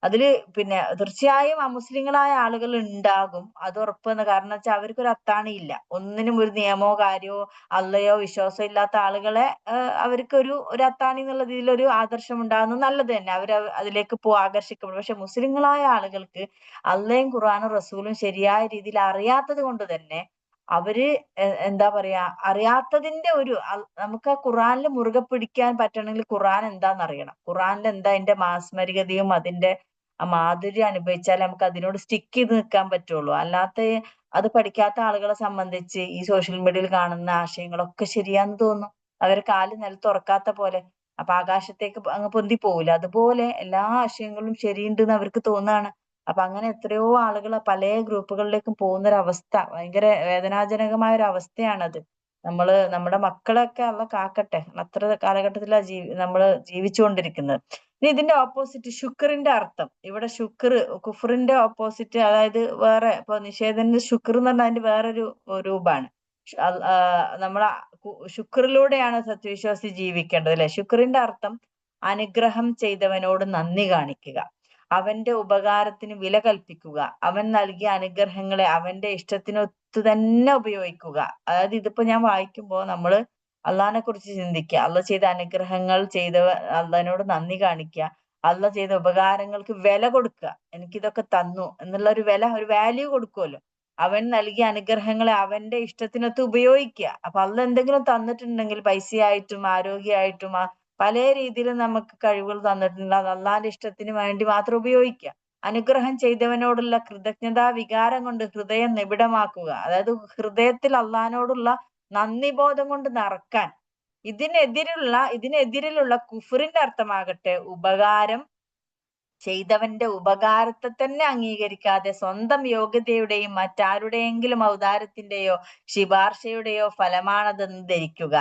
അതില് പിന്നെ തീർച്ചയായും അമുസ്ലിങ്ങളായ ആളുകൾ ഉണ്ടാകും, അത് ഉറപ്പെന്ന്. കാരണം വെച്ചാൽ അവർക്കൊരു അത്താണിയില്ല, ഒന്നിനും ഒരു നിയമമോ കാര്യമോ അള്ളയോ വിശ്വാസമോ ഇല്ലാത്ത ആളുകളെ അവർക്ക് ഒരു അത്താണി എന്നുള്ള രീതിയിൽ ഒരു ആദർശം ഉണ്ടാകുന്നത് നല്ലത് തന്നെ. അതിലേക്ക് ആകർഷിക്കപ്പെടും. പക്ഷെ മുസ്ലിങ്ങളായ ആളുകൾക്ക് അള്ളയും ഖുർആനും റസൂലും ശരിയായ രീതിയിൽ അറിയാത്തത് കൊണ്ട് തന്നെ അവര് എന്താ പറയാ, അറിയാത്തതിന്റെ നമുക്ക് ആ ഖുർആനിൽ മുറുകെ പിടിക്കാൻ പറ്റണമെങ്കിൽ ഖുർആൻ എന്താന്ന് അറിയണം. ഖുർആനിൽ എന്താ അതിന്റെ മാസ്മരികതയും അതിന്റെ ആ മാധുര്യം അനുഭവിച്ചാൽ നമുക്ക് അതിനോട് സ്റ്റിക്ക് ചെയ്ത് നിൽക്കാൻ പറ്റുള്ളൂ. അല്ലാത്ത അത് പഠിക്കാത്ത ആളുകളെ സംബന്ധിച്ച് ഈ സോഷ്യൽ മീഡിയയിൽ കാണുന്ന ആശയങ്ങളൊക്കെ ശരിയാന്ന് തോന്നും. അവരെ കാല് നിലത്ത് ഉറക്കാത്ത പോലെ. അപ്പൊ ആകാശത്തേക്ക് അങ്ങ് പൊന്തി പോവില്ല, അതുപോലെ എല്ലാ ആശയങ്ങളും ശരിയുണ്ടെന്ന് അവർക്ക് തോന്നുകയാണ്. അപ്പൊ അങ്ങനെ എത്രയോ ആളുകൾ പല ഗ്രൂപ്പുകളിലേക്കും പോകുന്നൊരവസ്ഥ, ഭയങ്കര വേദനാജനകമായ ഒരു അവസ്ഥയാണത്. നമ്മുടെ മക്കളെയൊക്കെ അള്ള കാക്കട്ടെ. അത്ര കാലഘട്ടത്തിലാണ് നമ്മള് ജീവിച്ചുകൊണ്ടിരിക്കുന്നത്. ഇനി ഇതിന്റെ ഓപ്പോസിറ്റ് ശുക്രിന്റെ അർത്ഥം. ഇവിടെ കുഫറിന്റെ ഓപ്പോസിറ്റ്, അതായത് വേറെ ഇപ്പൊ നിഷേധന്റെ ശുക്ർ എന്ന് പറഞ്ഞാൽ അതിന്റെ വേറൊരു രൂപമാണ്. നമ്മളെ ശുക്രിലൂടെയാണ് സത്യവിശ്വാസി ജീവിക്കേണ്ടത് അല്ലെ. ശുക്രിന്റെ അർത്ഥം അനുഗ്രഹം ചെയ്തവനോട് നന്ദി കാണിക്കുക, അവന്റെ ഉപകാരത്തിന് വില കൽപ്പിക്കുക, അവൻ നൽകിയ അനുഗ്രഹങ്ങളെ അവന്റെ ഇഷ്ടത്തിനൊത്തു തന്നെ ഉപയോഗിക്കുക. അതായത് ഇതിപ്പോ ഞാൻ വായിക്കുമ്പോ നമ്മള് അള്ളാഹിനെ കുറിച്ച് ചിന്തിക്കുക, അള്ളാഹ് ചെയ്ത അനുഗ്രഹങ്ങൾ അള്ളാഹിനോട് നന്ദി കാണിക്കുക, അള്ളാഹ് ചെയ്ത ഉപകാരങ്ങൾക്ക് വില കൊടുക്കുക. എനിക്കിതൊക്കെ തന്നു എന്നുള്ള ഒരു വാല്യൂ കൊടുക്കുമല്ലോ. അവൻ നൽകിയ അനുഗ്രഹങ്ങളെ അവന്റെ ഇഷ്ടത്തിനൊത്ത് ഉപയോഗിക്കുക. അപ്പൊ അള്ളാഹ് എന്തെങ്കിലും തന്നിട്ടുണ്ടെങ്കിൽ പൈസയായിട്ടും ആരോഗ്യമായിട്ടും പല രീതിയിലും നമുക്ക് കഴിവുകൾ തന്നിട്ടുണ്ട്, അത് അള്ളാഹിന്റെ ഇഷ്ടത്തിന് വേണ്ടി മാത്രം ഉപയോഗിക്കുക. അനുഗ്രഹം ചെയ്തവനോടുള്ള കൃതജ്ഞതാ വികാരം കൊണ്ട് ഹൃദയം നിബിഡമാക്കുക. അതായത് ഹൃദയത്തിൽ അള്ളാഹിനോടുള്ള നന്ദിബോധം കൊണ്ട് നിറക്കാൻ. ഇതിനെതിരിലുള്ള കുഫറിന്റെ അർത്ഥമാകട്ടെ ഉപകാരം ചെയ്തവന്റെ ഉപകാരത്തെ തന്നെ അംഗീകരിക്കാതെ സ്വന്തം യോഗ്യതയുടെയും മറ്റാരുടെയെങ്കിലും ഔദാര്യത്തിന്റെയോ ശിപാർശയുടെയോ ഫലമാണതെന്ന് ധരിക്കുക.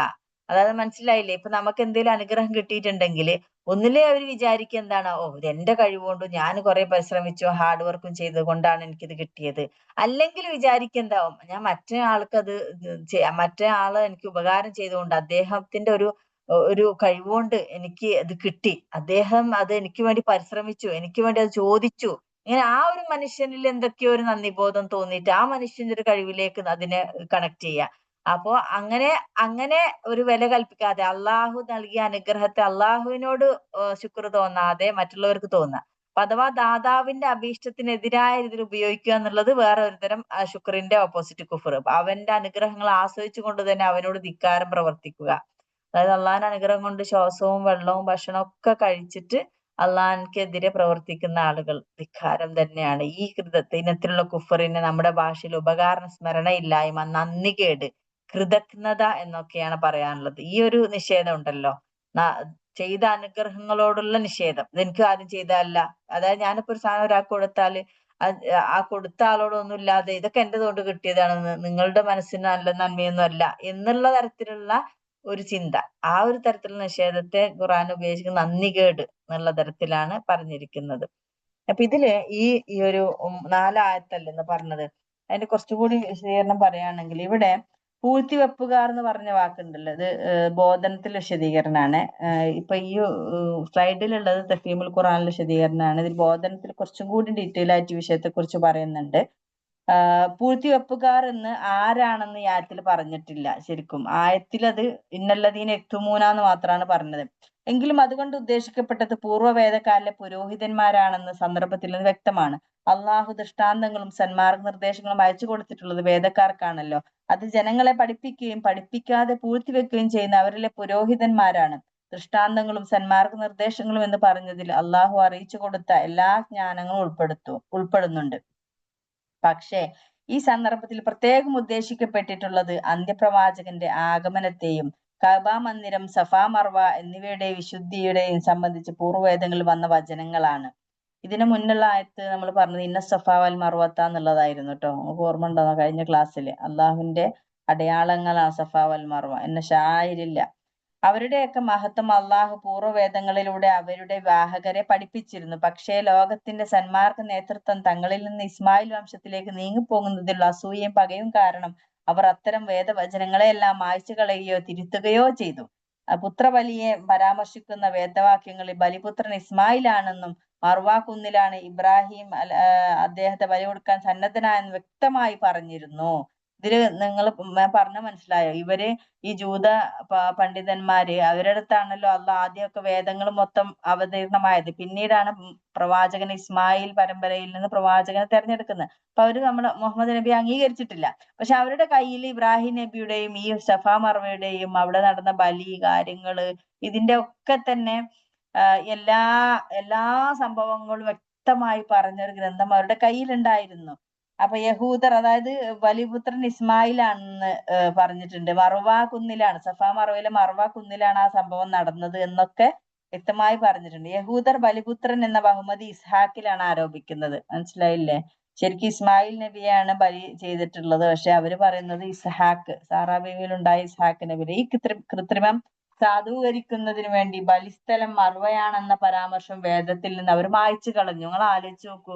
അതായത് മനസ്സിലായില്ലേ? ഇപ്പൊ നമുക്ക് എന്തെങ്കിലും അനുഗ്രഹം കിട്ടിയിട്ടുണ്ടെങ്കിൽ ഒന്നിലേ അവർ വിചാരിക്കുക എന്താണ്, ഓ ഇത് എന്റെ കഴിവുകൊണ്ട് ഞാൻ കുറെ പരിശ്രമിച്ചു ഹാർഡ് വർക്കും ചെയ്തത് കൊണ്ടാണ് എനിക്കിത് കിട്ടിയത്. അല്ലെങ്കിൽ വിചാരിക്കുക എന്താവും, ഞാൻ മറ്റേ ആൾക്ക് അത് മറ്റേ ആള് എനിക്ക് ഉപകാരം ചെയ്തുകൊണ്ട് അദ്ദേഹത്തിന്റെ ഒരു കഴിവുകൊണ്ട് എനിക്ക് അത് കിട്ടി, അദ്ദേഹം അത് എനിക്ക് വേണ്ടി പരിശ്രമിച്ചു, എനിക്ക് വേണ്ടി അത് ചോദിച്ചു, ഇങ്ങനെ ആ ഒരു മനുഷ്യനിൽ എന്തൊക്കെയോ ഒരു നന്ദിബോധം തോന്നിയിട്ട് ആ മനുഷ്യന്റെ ഒരു കഴിവിലേക്ക് അതിനെ കണക്ട് ചെയ്യുക. അപ്പോ അങ്ങനെ അങ്ങനെ ഒരു വില കൽപ്പിക്കാതെ അള്ളാഹു നൽകിയ അനുഗ്രഹത്തെ അള്ളാഹുവിനോട് ശുക്ർ തോന്നാതെ മറ്റുള്ളവർക്ക് തോന്നുക. അപ്പൊ അഥവാ ദാതാവിന്റെ അഭീഷ്ടത്തിനെതിരായ രീതിയിൽ ഉപയോഗിക്കുക എന്നുള്ളത് വേറെ ഒരു തരം ശുക്രിന്റെ ഓപ്പോസിറ്റ് കുഫർ. അവന്റെ അനുഗ്രഹങ്ങൾ ആസ്വദിച്ചു കൊണ്ട് തന്നെ അവനോട് ധിക്കാരം പ്രവർത്തിക്കുക. അതായത് അള്ളാഹിന്റെ അനുഗ്രഹം കൊണ്ട് ശ്വാസവും വെള്ളവും ഭക്ഷണവും ഒക്കെ കഴിച്ചിട്ട് അള്ളാഹിനെതിരെ പ്രവർത്തിക്കുന്ന ആളുകൾ ധിക്കാരം തന്നെയാണ്. ഈ ഇനത്തിലുള്ള കുഫറിനെ നമ്മുടെ ഭാഷയിൽ ഉപകാരണ സ്മരണയില്ലായ്മ, നന്ദികേട്, കൃതജ്ഞത എന്നൊക്കെയാണ് പറയാനുള്ളത്. ഈ ഒരു നിഷേധം ഉണ്ടല്ലോ, ചെയ്ത അനുഗ്രഹങ്ങളോടുള്ള നിഷേധം, ഇതെനിക്ക് ആരും ചെയ്തതല്ല. അതായത് ഞാനിപ്പോ ഒരു സാധനം ഒരാൾക്ക് കൊടുത്താല് ആ കൊടുത്ത ആളോടൊന്നും ഇല്ലാതെ ഇതൊക്കെ എന്റേത് കൊണ്ട് കിട്ടിയതാണെന്ന്, നിങ്ങളുടെ മനസ്സിന് നല്ല നന്മയൊന്നും അല്ല എന്നുള്ള തരത്തിലുള്ള ഒരു ചിന്ത, ആ ഒരു തരത്തിലുള്ള നിഷേധത്തെ ഖുർആൻ ഉപയോഗിക്കുന്ന നന്ദികേട് എന്നുള്ള തരത്തിലാണ് പറഞ്ഞിരിക്കുന്നത്. അപ്പൊ ഇതില് ഈ ഒരു 4 ആയത്തല്ലെന്ന് പറഞ്ഞത്, അതിന്റെ കുറച്ചുകൂടി വിശദീകരണം പറയുകയാണെങ്കിൽ ഇവിടെ പൂഴ്ത്തിവെപ്പുകാർ എന്ന് പറഞ്ഞ വാക്കുണ്ടല്ലോ, ഇത് ബോധനത്തിൽ വിശദീകരണമാണ്. ഇപ്പൊ ഈ സ്ലൈഡിലുള്ളത് തഫീമുൽ ഖുർആനിൽ വിശദീകരണമാണ്. ഇതിൽ ബോധനത്തിൽ കുറച്ചും കൂടി ഡീറ്റെയിൽ ആയിട്ട് വിഷയത്തെ കുറിച്ച് പറയുന്നുണ്ട്. പൂഴ്ത്തിവെപ്പുകാർ എന്ന് ആരാണെന്ന് ഈ ആയത്തിൽ പറഞ്ഞിട്ടില്ല. ശരിക്കും ആയത്തിൽ അത് ഇന്നല്ലദീന യക്തുമൂന എന്ന് മാത്രമാണ് പറഞ്ഞത്. എങ്കിലും അതുകൊണ്ട് ഉദ്ദേശിക്കപ്പെട്ടത് പൂർവ്വവേദക്കാരിലെ പുരോഹിതന്മാരാണെന്ന് സന്ദർഭത്തിൽ നിന്ന് വ്യക്തമാണ്. അള്ളാഹു ദൃഷ്ടാന്തങ്ങളും സന്മാർഗ നിർദ്ദേശങ്ങളും അയച്ചു കൊടുത്തിട്ടുള്ളത് വേദക്കാർക്കാണല്ലോ. അത് ജനങ്ങളെ പഠിപ്പിക്കുകയും പഠിപ്പിക്കാതെ പൂഴ്ത്തിവെക്കുകയും ചെയ്യുന്ന അവരിലെ പുരോഹിതന്മാരാണ്. ദൃഷ്ടാന്തങ്ങളും സന്മാർഗ നിർദ്ദേശങ്ങളും എന്ന് പറഞ്ഞതിൽ അള്ളാഹു അറിയിച്ചു കൊടുത്ത എല്ലാ ജ്ഞാനങ്ങളും ഉൾപ്പെടുന്നുണ്ട്. പക്ഷേ ഈ സന്ദർഭത്തിൽ പ്രത്യേകം ഉദ്ദേശിക്കപ്പെട്ടിട്ടുള്ളത് അന്ത്യപ്രവാചകന്റെ ആഗമനത്തെയും കഅബ മന്ദിരം, സഫാ മർവ എന്നിവയുടെ വിശുദ്ധിയുടെയും സംബന്ധിച്ച് പൂർവ്വവേദങ്ങളിൽ വന്ന വചനങ്ങളാണ്. ഇതിനു മുന്നുള്ള ആയത്ത് നമ്മൾ പറഞ്ഞത് ഇന്ന സഫാ വൽ മർവത്ത എന്നുള്ളതായിരുന്നു കേട്ടോ. നമുക്ക് ഓർമ്മ ഉണ്ടോ കഴിഞ്ഞ ക്ലാസ്സിൽ? അള്ളാഹുവിന്റെ അടയാളങ്ങളാണ് സഫാ വൽ മർവ, എന്ന ഷായിരില്ല. അവരുടെയൊക്കെ മഹത്വം അള്ളാഹു പൂർവ്വവേദങ്ങളിലൂടെ അവരുടെ വാഹകരെ പഠിപ്പിച്ചിരുന്നു. പക്ഷേ ലോകത്തിന്റെ സന്മാർഗ നേതൃത്വം തങ്ങളിൽ നിന്ന് ഇസ്മായിൽ വംശത്തിലേക്ക് നീങ്ങിപ്പോകുന്നതിലുള്ള അസൂയയും പകയും കാരണം അവർ അത്തരം വേദവചനങ്ങളെയെല്ലാം മായ്ച്ചു കളയുകയോ തിരുത്തുകയോ ചെയ്തു. പുത്രബലിയെ പരാമർശിക്കുന്ന വേദവാക്യങ്ങളിൽ ബലിപുത്രൻ ഇസ്മായിലാണെന്നും മർവാ കുന്നിലാണ് ഇബ്രാഹിം അദ്ദേഹത്തെ ബലി കൊടുക്കാൻ സന്നദ്ധനായെന്ന് വ്യക്തമായി പറഞ്ഞിരുന്നു. ഇതില് നിങ്ങൾ പറഞ്ഞ മനസ്സിലായോ? ഇവര് ഈ ജൂത പണ്ഡിതന്മാര് അവരുടെ അടുത്താണല്ലോ അള്ളാഹ് ആദ്യമൊക്കെ വേദങ്ങൾ മൊത്തം അവതീർണമായത്. പിന്നീടാണ് പ്രവാചകൻ ഇസ്മായിൽ പരമ്പരയിൽ നിന്ന് പ്രവാചകനെ തെരഞ്ഞെടുക്കുന്നത്. അപ്പൊ അവര് നമ്മുടെ മുഹമ്മദ് നബി അംഗീകരിച്ചിട്ടില്ല. പക്ഷെ അവരുടെ കയ്യിൽ ഇബ്രാഹിം നബിയുടെയും ഈ സഫാ മർവയുടെയും അവിടെ നടന്ന ബലി കാര്യങ്ങള് ഇതിന്റെ ഒക്കെ തന്നെ എല്ലാ എല്ലാ സംഭവങ്ങളും വ്യക്തമായി പറഞ്ഞൊരു ഗ്രന്ഥം അവരുടെ കയ്യിലുണ്ടായിരുന്നു. അപ്പൊ യഹൂദർ, അതായത് ബലിപുത്രൻ ഇസ്മായിലാണെന്ന് പറഞ്ഞിട്ടുണ്ട്. മർവാ കുന്നിലാണ്, സഫാ മർവയിലെ മർവാ കുന്നിലാണ് ആ സംഭവം നടന്നത് എന്നൊക്കെ വ്യക്തമായി പറഞ്ഞിട്ടുണ്ട്. യഹൂദർ ബലിപുത്രൻ എന്ന ബഹുമതി ഇസ്ഹാക്കിലാണ് ആരോപിക്കുന്നത്. മനസ്സിലായില്ലേ? ശരിക്കും ഇസ്മായിൽ നബിയാണ് ബലി ചെയ്തിട്ടുള്ളത്. പക്ഷെ അവര് പറയുന്നത് ഇസ്ഹാക്ക്, സാറാ ബീവിയിലുണ്ടായ ഇസ്ഹാക്ക് നബി. ഈ കൃത്രിമം സാധൂകരിക്കുന്നതിന് വേണ്ടി ബലിസ്ഥലം മർവയാണെന്ന പരാമർശം വേദത്തിൽ നിന്ന് അവർ മായ്ച്ചു കളഞ്ഞു. നിങ്ങൾ ആലോചിച്ച് നോക്കൂ,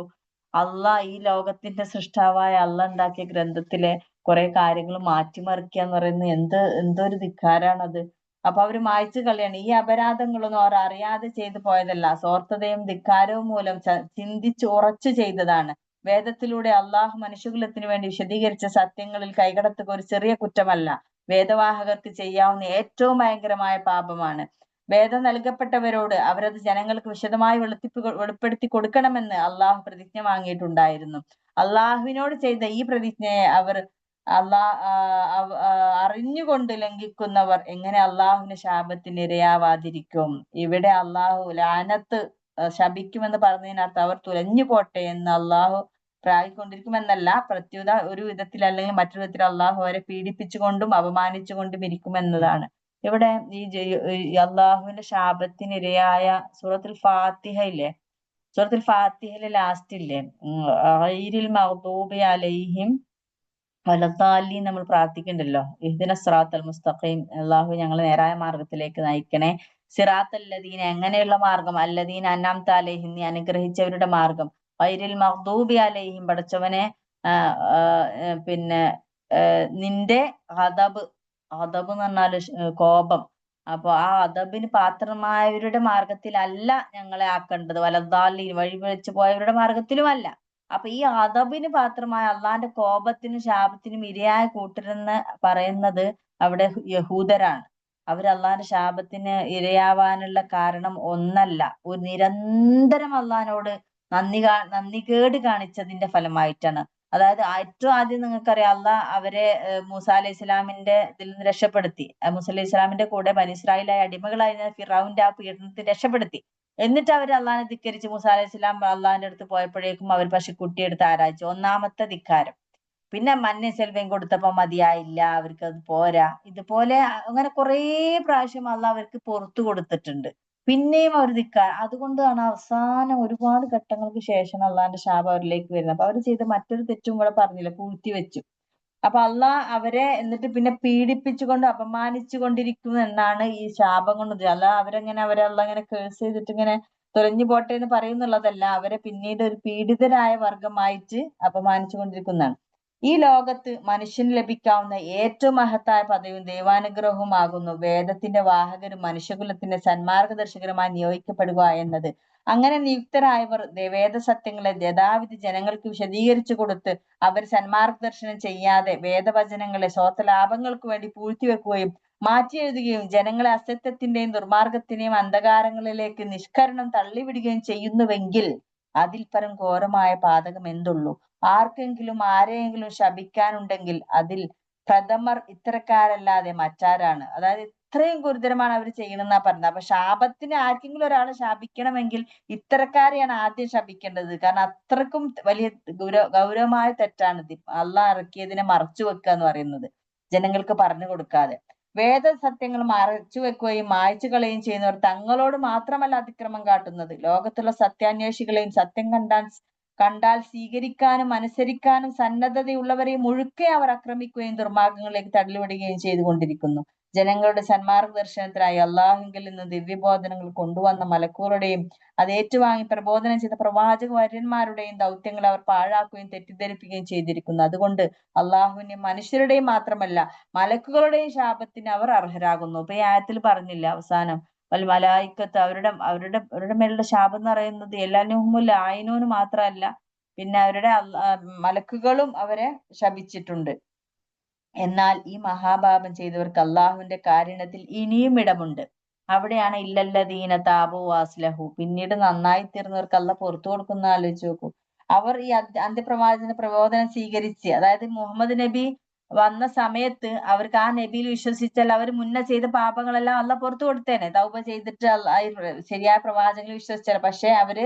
അള്ളാഹ് ഈ ലോകത്തിന്റെ സൃഷ്ടാവായ അള്ളാഹ് ഉണ്ടാക്കിയ ഗ്രന്ഥത്തിലെ കുറെ കാര്യങ്ങൾ മാറ്റിമറിക്കുക എന്ന് പറയുന്നത് എന്തൊരു ധിക്കാരാണത്. അപ്പൊ അവര് മായ്ച്ചു കളയാണ്. ഈ അപരാധങ്ങളൊന്നും അവർ അറിയാതെ ചെയ്തു പോയതല്ല, സ്വാർത്ഥതയും ധിക്കാരവും മൂലം ചിന്തിച്ച് ഉറച്ചു ചെയ്തതാണ്. വേദത്തിലൂടെ അള്ളാഹു മനുഷ്യകുലത്തിന് വേണ്ടി വിശദീകരിച്ച സത്യങ്ങളിൽ കൈകടത്തുക ഒരു ചെറിയ കുറ്റമല്ല, വേദവാഹകർക്ക് ചെയ്യാവുന്ന ഏറ്റവും ഭയങ്കരമായ പാപമാണ്. വേദം നൽകപ്പെട്ടവരോട് അവരത് ജനങ്ങൾക്ക് വിശദമായി വെളിപ്പെടുത്തി കൊടുക്കണമെന്ന് അള്ളാഹു പ്രതിജ്ഞ വാങ്ങിയിട്ടുണ്ടായിരുന്നു. അള്ളാഹുവിനോട് ചെയ്ത ഈ പ്രതിജ്ഞയെ അവർ അറിഞ്ഞുകൊണ്ട് ലംഘിക്കുന്നവർ എങ്ങനെ അള്ളാഹുവിന്റെ ശാപത്തിന് ഇരയാവാതിരിക്കും? ഇവിടെ അള്ളാഹു ലാനത്ത് ശപിക്കുമെന്ന് പറഞ്ഞതിനകത്ത് അവർ തുലഞ്ഞു പോട്ടെ എന്ന് അള്ളാഹു പ്രായിക്കൊണ്ടിരിക്കുമെന്നല്ല, പ്രത്യുത ഒരു വിധത്തിൽ അല്ലെങ്കിൽ മറ്റൊരു വിധത്തിൽ അള്ളാഹു അവരെ പീഡിപ്പിച്ചുകൊണ്ടും അപമാനിച്ചുകൊണ്ടും ഇരിക്കുമെന്നതാണ്. ഇവിടെ ഈ അള്ളാഹുവിന്റെ ശാപത്തിനിരയായ സൂറത്തുൽ ഫാത്തിഹ ഇല്ലേ, സൂറത്തുൽ ഫാത്തിഹയിലെ ലാസ്റ്റ് ഇല്ലേ, ഗൈരിൽ മഗ്ദൂബി അലൈഹിം വലദ്ദാലിൻ നമ്മൾ പ്രാർത്ഥിക്കണ്ടല്ലോ, ഇഹ്ദിന സിറാത്തൽ മുസ്തഖീം, അള്ളാഹു ഞങ്ങളെ നേരായ മാർഗത്തിലേക്ക് നയിക്കണേ. സിറാത്തൽ ലദീന, എങ്ങനെയുള്ള മാർഗം, അല്ലദീന അൻഅംത അലൈഹിം, നീ അനുഗ്രഹിച്ചവരുടെ മാർഗം. ഗൈരിൽ മഗ്ദൂബി അലൈഹിം, പടച്ചവനെ പിന്നെ നിന്റെ ഹദബ്, ഹദബ് എന്ന് പറഞ്ഞാല് കോപം, അപ്പൊ ആ അദബിന് പാത്രമായവരുടെ മാർഗത്തിലല്ല ഞങ്ങളെ ആക്കേണ്ടത്, വലദ്ദാലിൻ വഴി പിഴച്ചു പോയവരുടെ മാർഗത്തിലുമല്ല. അപ്പൊ ഈ അദബിന് പാത്രമായ അള്ളാന്റെ കോപത്തിനും ശാപത്തിനും ഇരയായ കൂട്ടരെന്ന് പറയുന്നത് അവിടെ യഹൂദരാണ്. അവർ അള്ളാന്റെ ശാപത്തിന് ഇരയാവാനുള്ള കാരണം ഒന്നല്ല, ഒരു നിരന്തരം അള്ളഹാനോട് നന്ദികേട് കാണിച്ചതിന്റെ ഫലമായിട്ടാണ്. അതായത് ഏറ്റവും ആദ്യം നിങ്ങൾക്കറിയാം, അള്ളാഹ് അവരെ മൂസ അലൈഹി ഇസ്ലാമിന്റെ ഇതിൽ നിന്ന് രക്ഷപ്പെടുത്തി. മൂസ അലൈഹി ഇസ്ലാമിന്റെ കൂടെ ബനി ഇസ്രായേലായ അടിമകളായിരുന്ന ഫിറൗന്റെ ആ പീഡനത്തിൽ രക്ഷപ്പെടുത്തി. എന്നിട്ട് അവർ അള്ളാഹിനെ ധിക്കരിച്ച് മൂസ അലൈഹി സ്വലാം അള്ളാഹിന്റെ അടുത്ത് പോയപ്പോഴേക്കും അവർ പശുക്കുട്ടിയെ എടുത്ത് ആരാധിച്ചു. ഒന്നാമത്തെ ധിക്കാരം. പിന്നെ മഞ്ഞ സെൽവയും കൊടുത്തപ്പോ മതിയായില്ല, അവർക്ക് അത് പോരാ. ഇതുപോലെ അങ്ങനെ കുറേ പ്രാവശ്യം അള്ളാഹ് അവർക്ക് പുറത്തു കൊടുത്തിട്ടുണ്ട്. പിന്നെയും അവർ ധിക്കാരം. അതുകൊണ്ടാണ് അവസാനം ഒരുപാട് ഘട്ടങ്ങൾക്ക് ശേഷം അള്ളാഹിന്റെ ശാപം അവരിലേക്ക് വരുന്നത്. അപ്പൊ അവർ ചെയ്ത മറ്റൊരു തെറ്റും കൂടെ പറഞ്ഞില്ല, പൂഴ്ത്തി വെച്ചു. അപ്പൊ അള്ളാഹ് അവരെ എന്നിട്ട് പിന്നെ പീഡിപ്പിച്ചുകൊണ്ട് അപമാനിച്ചു കൊണ്ടിരിക്കുന്നു എന്നാണ് ഈ ശാപം കൊണ്ട്. അല്ല അവരെങ്ങനെ അള്ളാഹ് ഇങ്ങനെ കേഴ്സ് ചെയ്തിട്ട് ഇങ്ങനെ തുലഞ്ഞു പോട്ടെ എന്ന് പറയുന്നുള്ളതല്ല, അവരെ പിന്നീട് ഒരു പീഡിതരായ വർഗമായിട്ട് അപമാനിച്ചു കൊണ്ടിരിക്കുന്നതാണ്. ഈ ലോകത്ത് മനുഷ്യന് ലഭിക്കാവുന്ന ഏറ്റവും മഹത്തായ പദവിയും ദൈവാനുഗ്രഹവുമാകുന്നു വേദത്തിന്റെ വാഹകരും മനുഷ്യകുലത്തിന്റെ സന്മാർഗദർശകരുമായി നിയോഗിക്കപ്പെടുക എന്നത്. അങ്ങനെ നിയുക്തരായവർ വേദസത്യങ്ങളെ യഥാവിധി ജനങ്ങൾക്ക് വിശദീകരിച്ചു കൊടുത്ത് അവർ സന്മാർഗദർശനം ചെയ്യാതെ വേദവചനങ്ങളെ സ്വാർത്ഥലാഭങ്ങൾക്ക് വേണ്ടി പൂഴ്ത്തിവെക്കുകയും മാറ്റി എഴുതുകയും ജനങ്ങളെ അസത്യത്തിന്റെയും ദുർമാർഗത്തിന്റെയും അന്ധകാരങ്ങളിലേക്ക് നിഷ്കരണം തള്ളിവിടുകയും ചെയ്യുന്നുവെങ്കിൽ അതിൽ പരം ഘോരമായ പാതകം എന്തുള്ളൂ. ആർക്കെങ്കിലും ആരെയെങ്കിലും ശപിക്കാനുണ്ടെങ്കിൽ അതിൽ പ്രഥമർ ഇത്തരക്കാരല്ലാതെ മറ്റാരാണ്. അതായത് ഇത്രയും ഗുരുതരമാണ് അവർ ചെയ്യണമെന്നാ പറഞ്ഞത്. അപ്പൊ ശാപത്തിന് ആർക്കെങ്കിലും ഒരാളെ ശാപിക്കണമെങ്കിൽ ഇത്തരക്കാരെയാണ് ആദ്യം ശപിക്കേണ്ടത്. കാരണം അത്രക്കും വലിയ ഗൗരവമായ തെറ്റാണ് ഇത്. അള്ളാഹ് ഇറക്കിയതിനെ മറച്ചു വെക്കുക എന്ന് പറയുന്നത്, ജനങ്ങൾക്ക് പറഞ്ഞു കൊടുക്കാതെ. വേദസത്യങ്ങൾ മറച്ചു വെക്കുകയും മായ്ച്ചു കളയുകയും ചെയ്യുന്നവർ തങ്ങളോട് മാത്രമല്ല അതിക്രമം കാട്ടുന്നത്, ലോകത്തുള്ള സത്യാന്വേഷികളെയും സത്യം കണ്ടാൽ സ്വീകരിക്കാനും അനുസരിക്കാനും സന്നദ്ധതയുള്ളവരെയും മുഴുക്കെ അവർ ആക്രമിക്കുകയും ദുർമാർഗങ്ങളിലേക്ക് തള്ളിവിടുകയും ചെയ്തുകൊണ്ടിരിക്കുന്നു. ജനങ്ങളുടെ സന്മാർഗ ദർശനത്തിനായി അള്ളാഹുവിൽ നിന്ന് ദിവ്യബോധനങ്ങൾ കൊണ്ടുവന്ന മലക്കുകളുടെയും അത് ഏറ്റുവാങ്ങി പ്രബോധനം ചെയ്ത പ്രവാചക വര്യന്മാരുടെയും ദൗത്യങ്ങൾ അവർ പാഴാക്കുകയും തെറ്റിദ്ധരിപ്പിക്കുകയും ചെയ്തിരിക്കുന്നു. അതുകൊണ്ട് അള്ളാഹുവിന്റെ മനുഷ്യരുടെയും മാത്രമല്ല മലക്കുകളുടെയും ശാപത്തിന് അവർ അർഹരാകുന്നു. ഇപ്പൊ ഈ ആയത്തിൽ പറഞ്ഞില്ല അവസാനം, മലായിക്കത്ത് അവരുടെ മേലുള്ള ശാപം എന്ന് പറയുന്നത് എല്ലാനുമുല്ല ആയിനൂന് മാത്രമല്ല, പിന്നെ അവരുടെ മലക്കുകളും അവരെ ശപിച്ചിട്ടുണ്ട്. എന്നാൽ ഈ മഹാപാപം ചെയ്തവർക്ക് അള്ളാഹുവിന്റെ കാരുണ്യത്തിൽ ഇനിയും ഇടമുണ്ട്. അവിടെയാണ് ഇല്ലല്ലദീന താബു വാസ്ലഹു, പിന്നീട് നന്നായി തീർന്നവർക്ക് അള്ളാഹ് പുറത്തു കൊടുക്കുന്ന ആലോചിച്ച് നോക്കൂ. അവർ ഈ അന്ത്യപ്രവാചന പ്രബോധനം സ്വീകരിച്ച്, അതായത് മുഹമ്മദ് നബി വന്ന സമയത്ത് അവർക്ക് ആ നബിയിൽ വിശ്വസിച്ചാൽ അവർ മുന്നേ ചെയ്ത പാപങ്ങളെല്ലാം അള്ളാഹ് പുറത്തു കൊടുത്തേനെ, തൗബ ചെയ്തിട്ട് ശരിയായ പ്രവാചകനെ വിശ്വസിച്ചാൽ. പക്ഷെ അവര്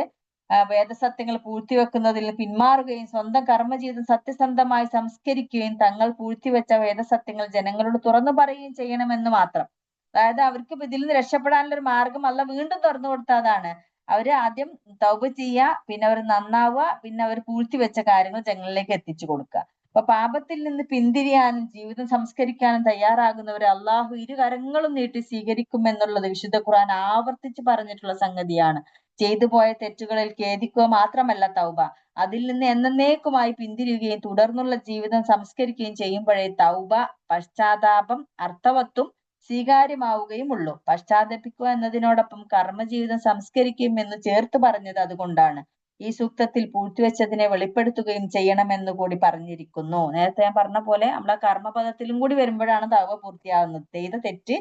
വേദസത്യങ്ങൾ പൂഴ്ത്തിവെക്കുന്നതിൽ പിന്മാറുകയും സ്വന്തം കർമ്മജീവിതം സത്യസന്ധമായി സംസ്കരിക്കുകയും തങ്ങൾ പൂഴ്ത്തിവെച്ച വേദസത്യങ്ങൾ ജനങ്ങളോട് തുറന്നു പറയുകയും ചെയ്യണമെന്ന് മാത്രം. അതായത് അവർക്ക് ഇതിൽ നിന്ന് രക്ഷപ്പെടാനുള്ള ഒരു മാർഗം അള്ളാഹ് വീണ്ടും തുറന്നു കൊടുത്തതാണ്. അവര് ആദ്യം തൗബ ചെയ്യുക, പിന്നെ അവർ നന്നാവുക, പിന്നെ അവർ പൂഴ്ത്തിവെച്ച കാര്യങ്ങൾ ജനങ്ങളിലേക്ക് എത്തിച്ചു കൊടുക്കുക. അപ്പൊ പാപത്തിൽ നിന്ന് പിന്തിരിയാനും ജീവിതം സംസ്കരിക്കാനും തയ്യാറാകുന്നവരെ അള്ളാഹു ഇരു കരങ്ങളും നീട്ടി സ്വീകരിക്കും എന്നുള്ളത് വിശുദ്ധ ഖുർആൻ ആവർത്തിച്ച് പറഞ്ഞിട്ടുള്ള സംഗതിയാണ്. ചെയ്തു പോയ തെറ്റുകളിൽ ഖേദിക്കുക മാത്രമല്ല തൗബ, അതിൽ നിന്ന് എന്നേക്കുമായി പിന്തിരിയുകയും തുടർന്നുള്ള ജീവിതം സംസ്കരിക്കുകയും ചെയ്യുമ്പോഴേ തൗബ, പശ്ചാത്താപം അർത്ഥവത്തും സ്വീകാര്യമാവുകയും ഉള്ളൂ. പശ്ചാത്തപിക്കുക എന്നതിനോടൊപ്പം കർമ്മജീവിതം സംസ്കരിക്കും എന്ന് ചേർത്ത് പറഞ്ഞത് അതുകൊണ്ടാണ്. ഈ സൂക്തത്തിൽ പൂഴ്ത്തിവെച്ചതിനെ വെളിപ്പെടുത്തുകയും ചെയ്യണമെന്ന് കൂടി പറഞ്ഞിരിക്കുന്നു. നേരത്തെ ഞാൻ പറഞ്ഞ പോലെ നമ്മുടെ കർമ്മപദത്തിലും കൂടി വരുമ്പോഴാണ് തൗബ പൂർത്തിയാവുന്നത്. ചെയ്ത തെറ്റ്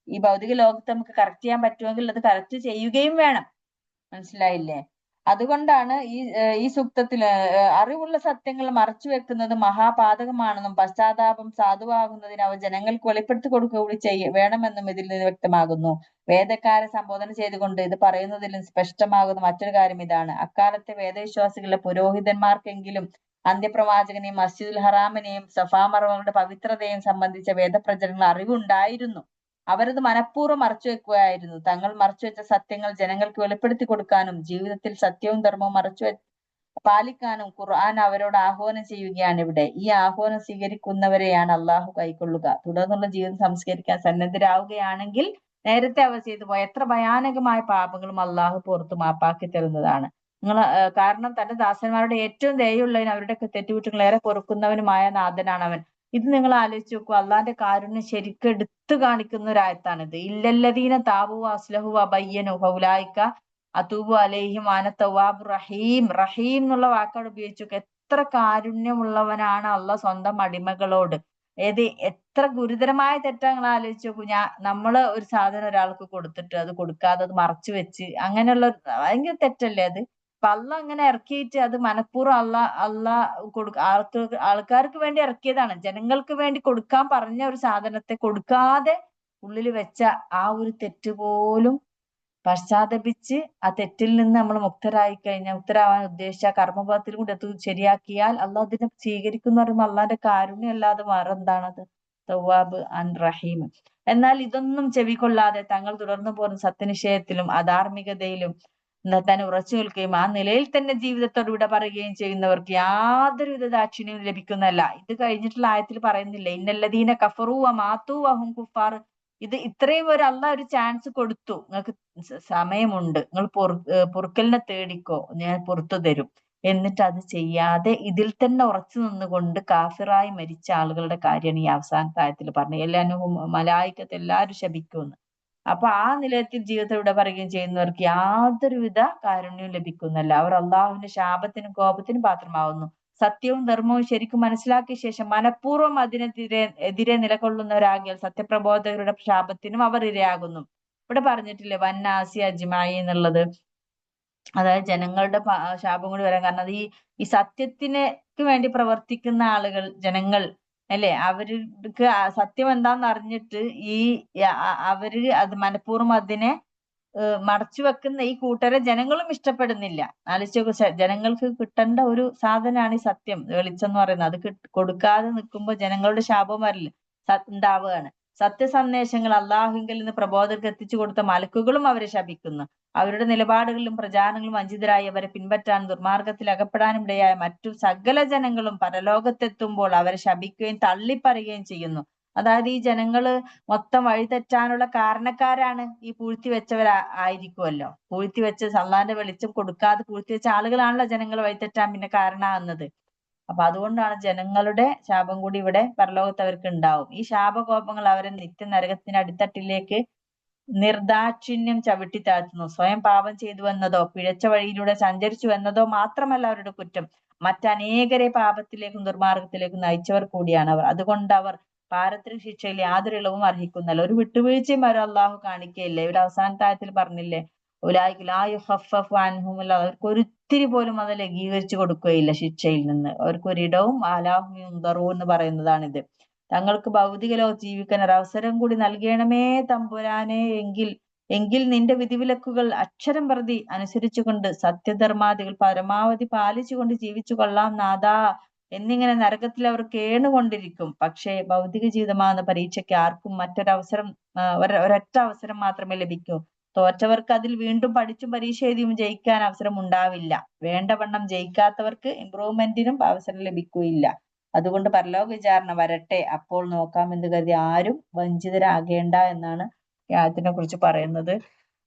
ഈ ഭൗതിക ലോകത്ത് നമുക്ക് കറക്റ്റ് ചെയ്യാൻ പറ്റുമെങ്കിൽ അത് കറക്റ്റ് ചെയ്യുകയും വേണം. മനസ്സിലായില്ലേ? അതുകൊണ്ടാണ് ഈ സൂക്തത്തിൽ അറിവുള്ള സത്യങ്ങൾ മറച്ചു വെക്കുന്നത് മഹാപാതകമാണെന്നും പശ്ചാത്താപം സാധുവാകുന്നതിന് അവ ജനങ്ങൾക്ക് വെളിപ്പെടുത്തി കൊടുക്കുക കൂടി വേണമെന്നും ഇതിൽ നിന്ന് വ്യക്തമാകുന്നു. വേദക്കാരെ സംബോധന ചെയ്തുകൊണ്ട് ഇത് പറയുന്നതിലും സ്പഷ്ടമാകുന്ന മറ്റൊരു കാര്യം ഇതാണ്: അക്കാലത്തെ വേദവിശ്വാസികളുടെ പുരോഹിതന്മാർക്കെങ്കിലും അന്ത്യപ്രവാചകനെയും മസ്ജിദുൽ ഹറാമിനെയും സഫാ മറവകളുടെ പവിത്രതയും സംബന്ധിച്ച വേദപ്രചരണങ്ങൾ അറിവുണ്ടായിരുന്നു. അവരത് മനഃപൂർവ്വം മറച്ചുവെക്കുകയായിരുന്നു. തങ്ങൾ മറച്ചുവെച്ച സത്യങ്ങൾ ജനങ്ങൾക്ക് വെളിപ്പെടുത്തി കൊടുക്കാനും ജീവിതത്തിൽ സത്യവും ധർമ്മവും പാലിക്കാനും ഖുർആൻ അവരോട് ആഹ്വാനം ചെയ്യുകയാണ് ഇവിടെ. ഈ ആഹ്വാനം സ്വീകരിക്കുന്നവരെയാണ് അള്ളാഹു കൈക്കൊള്ളുക. തുടർന്നുള്ള ജീവിതം സംസ്കരിക്കാൻ സന്നദ്ധരാവുകയാണെങ്കിൽ നേരത്തെ അവർ ചെയ്തു പോയ എത്ര ഭയാനകമായ പാപങ്ങളും അള്ളാഹു പുറത്തു മാപ്പാക്കി തരുന്നതാണ്. കാരണം തന്റെ ദാസന്മാരുടെ ഏറ്റവും ദയുള്ളവനും അവരുടെയൊക്കെ തെറ്റുകുറ്റങ്ങൾ ഏറെ പൊറുക്കുന്നവനുമായ നാഥനാണ് അവൻ. ഇത് നിങ്ങൾ ആലോചിച്ച് നോക്കൂ. അള്ളാന്റെ കാരുണ്യം ശരിക്കും എടുത്തു കാണിക്കുന്ന ഒരു ആയത്താണിത്. ഇല്ലല്ലദീന താബു അസ്ലഹു വബയ്യനു ഫൗലായിക അതൂബു അലൈഹിം അന തവ്വാബുർ റഹീം. റഹീം എന്നുള്ള വാക്കോട് ഉപയോഗിച്ചു. എത്ര കാരുണ്യമുള്ളവനാണ് അള്ളാഹ് സ്വന്തം അടിമകളോട്. എത്ര ഗുരുതരമായ തെറ്റാ നിങ്ങൾ ആലോചിച്ച് നോക്കൂ. നമ്മള് ഒരു സാധനം ഒരാൾക്ക് കൊടുത്തിട്ട് അത് കൊടുക്കാതെ അത് മറച്ചു വെച്ച് അങ്ങനെയുള്ള ഭയങ്കര തെറ്റല്ലേ അത്. അപ്പൊ അള്ളാഹ് അങ്ങനെ ഇറക്കിയിട്ട് അത് മനഃപൂർവ്വം ആൾക്കാർക്ക് വേണ്ടി ഇറക്കിയതാണ്. ജനങ്ങൾക്ക് വേണ്ടി കൊടുക്കാൻ പറഞ്ഞ ഒരു സാധനത്തെ കൊടുക്കാതെ ഉള്ളിൽ വെച്ച ആ ഒരു തെറ്റ് പോലും പശ്ചാത്തപിച്ച് ആ തെറ്റിൽ നിന്ന് നമ്മൾ മുക്തരായി കഴിഞ്ഞാൽ, മുക്തരാവാൻ ഉദ്ദേശിച്ച കർമ്മപഥത്തിൽ കൂടി അത് ശരിയാക്കിയാൽ അള്ളാഹ് അതിനെ സ്വീകരിക്കുന്ന പറയുമ്പോൾ അള്ളാന്റെ കാരുണ്യം അല്ലാതെ വേറെ എന്താണത്? തവ്വാബ് അൻ റഹീം. എന്നാൽ ഇതൊന്നും ചെവികൊള്ളാതെ തങ്ങൾ തുടർന്നു പോകുന്ന സത്യനിഷേധത്തിലും അധാർമികതയിലും തന്നെ ഉറച്ചു നിൽക്കുകയും ആ നിലയിൽ തന്നെ ജീവിതത്തോട് വിട പറയുകയും ചെയ്യുന്നവർക്ക് യാതൊരുവിധ ദാക്ഷിണ്യവും ലഭിക്കുന്നതല്ല. ഇത് കഴിഞ്ഞിട്ടുള്ള ആയത്തിൽ പറയുന്നില്ലേ, ഇന്നല്ലദീന കഫറു വമാതു വഹും കുഫാർ. ഇത്രയും അള്ളാഹ് ഒരു ചാൻസ് കൊടുത്തു. നിങ്ങൾക്ക് സമയമുണ്ട്, നിങ്ങൾ പൊറുക്കലിനെ തേടിക്കോ, ഞാൻ പുറത്തു തരും. എന്നിട്ട് അത് ചെയ്യാതെ ഇതിൽ തന്നെ ഉറച്ചു നിന്നുകൊണ്ട് കാഫിറായി മരിച്ച ആളുകളുടെ കാര്യമാണ് ഈ അവസാനത്തെ ആയത്തിൽ പറഞ്ഞത്. എല്ലാനും മലായിക്കത്ത് എല്ലാവരും ശപിക്കുമെന്ന്. അപ്പൊ ആ നിലയത്തിൽ ജീവിതത്തിലൂടെ പറയുകയും ചെയ്യുന്നവർക്ക് യാതൊരുവിധ കാരുണ്യവും ലഭിക്കുന്നല്ല. അവർ അള്ളാഹുവിന്റെ ശാപത്തിനും കോപത്തിനും പാത്രമാവുന്നു. സത്യവും ധർമ്മവും ശരിക്കും മനസ്സിലാക്കിയ ശേഷം മനഃപൂർവ്വം എതിരെ നിലകൊള്ളുന്നവരാകിയാൽ സത്യപ്രബോധകരുടെ ശാപത്തിനും അവർ ഇരയാകുന്നു. ഇവിടെ പറഞ്ഞിട്ടില്ലേ വന്നാസി അജ്മായി എന്നുള്ളത്. അതായത് ജനങ്ങളുടെ ശാപം കൂടി വരാൻ കാരണം അത് ഈ സത്യത്തിനു വേണ്ടി പ്രവർത്തിക്കുന്ന ആളുകൾ, ജനങ്ങൾ അല്ലെ, അവർക്ക് സത്യം എന്താന്ന് അറിഞ്ഞിട്ട് അവര് അത് മനഃപൂർവ്വം അതിനെ മറച്ചു വെക്കുന്ന ഈ കൂട്ടരെ ജനങ്ങളും ഇഷ്ടപ്പെടുന്നില്ല. ആലോചിച്ച് ജനങ്ങൾക്ക് കിട്ടേണ്ട ഒരു സാധനമാണ് ഈ സത്യം, വെളിച്ചം എന്ന് പറയുന്നത്. അത് കൊടുക്കാതെ നിൽക്കുമ്പോൾ ജനങ്ങളുടെ ശാപം വരില്ല ഉണ്ടാവുകയാണ്. സത്യസന്ദേശങ്ങൾ അള്ളാഹുവിൽ നിന്ന് പ്രബോധകർക്ക് എത്തിച്ചു കൊടുത്ത മലക്കുകളും അവരെ ശപിക്കുന്നു. അവരുടെ നിലപാടുകളിലും പ്രചാരണങ്ങളും വഞ്ചിതരായി അവരെ പിൻപറ്റാൻ ദുർമാർഗത്തിൽ അകപ്പെടാനും ഇടയായ മറ്റു സകല ജനങ്ങളും പരലോകത്തെത്തുമ്പോൾ അവരെ ശപിക്കുകയും തള്ളിപ്പറയുകയും ചെയ്യുന്നു. അതായത് ഈ ജനങ്ങള് മൊത്തം വഴിതെറ്റാനുള്ള കാരണക്കാരാണ് ഈ ആയിരിക്കുമല്ലോ. വെച്ച് അള്ളാന്റെ വെളിച്ചം കൊടുക്കാതെ വെച്ച ആളുകളാണല്ലോ ജനങ്ങൾ വഴിതെറ്റാൻ പിന്നെ കാരണമാകുന്നത്. അപ്പൊ അതുകൊണ്ടാണ് ജനങ്ങളുടെ ശാപം കൂടി ഇവിടെ പരലോകത്ത് അവർക്ക് ഉണ്ടാവും. ഈ ശാപകോപങ്ങൾ അവരെ നിത്യ നരകത്തിന്റെ അടിത്തട്ടിലേക്ക് നിർദാക്ഷിണ്യം ചവിട്ടി താഴ്ത്തുന്നു. സ്വയം പാപം ചെയ്തു എന്നതോ പിഴച്ച വഴിയിലൂടെ സഞ്ചരിച്ചു എന്നതോ മാത്രമല്ല അവരുടെ കുറ്റം, മറ്റനേകരെ പാപത്തിലേക്കും ദുർമാർഗത്തിലേക്കും നയിച്ചവർ കൂടിയാണ് അവർ. അതുകൊണ്ട് അവർ പാരത്രിക ശിക്ഷയിൽ യാതൊരു ഇളവും അർഹിക്കുന്നല്ല. ഒരു വിട്ടുവീഴ്ചയും അവർ അള്ളാഹു കാണിക്കുകയില്ല. ഇവിടെ അവസാനത്തെ ആയത്തിൽ പറഞ്ഞില്ലേ, അവർക്ക് ഒരിത്തിരി പോലും അത് ലഘൂകരിച്ചു കൊടുക്കുകയില്ല ശിക്ഷയിൽ നിന്ന്. അവർക്ക് ഒരിടവും ആലാഹുന്തറൂ എന്ന് പറയുന്നതാണിത്. തങ്ങൾക്ക് ഭൗതിക ലോകത്ത് ജീവിക്കാൻ ഒരു അവസരം കൂടി നൽകണമേ തമ്പുരാനെ, എങ്കിൽ നിന്റെ വിധിവിലക്കുകൾ അക്ഷരം പ്രതി അനുസരിച്ചുകൊണ്ട് സത്യധർമാദികൾ പരമാവധി പാലിച്ചുകൊണ്ട് ജീവിച്ചു കൊള്ളാം നാഥാ എന്നിങ്ങനെ നരകത്തിൽ അവർ കേണുകൊണ്ടിരിക്കും. പക്ഷേ ഭൗതിക ജീവിതമാകുന്ന പരീക്ഷയ്ക്ക് ആർക്കും ഒരൊറ്റ അവസരം മാത്രമേ ലഭിക്കൂ. തോറ്റവർക്ക് അതിൽ വീണ്ടും പഠിച്ചും പരീക്ഷ എഴുതിയും ജയിക്കാൻ അവസരം ഉണ്ടാവില്ല. വേണ്ടവണ്ണം ജയിക്കാത്തവർക്ക് ഇംപ്രൂവ്മെന്റിനും അവസരം ലഭിക്കുകയില്ല. അതുകൊണ്ട് പരലോക വിചാരണ വരട്ടെ, അപ്പോൾ നോക്കാമെന്ന് കരുതി ആരും വഞ്ചിതരാകേണ്ട എന്നാണ് ഈ ആയത്തിനെ കുറിച്ച് പറയുന്നത്.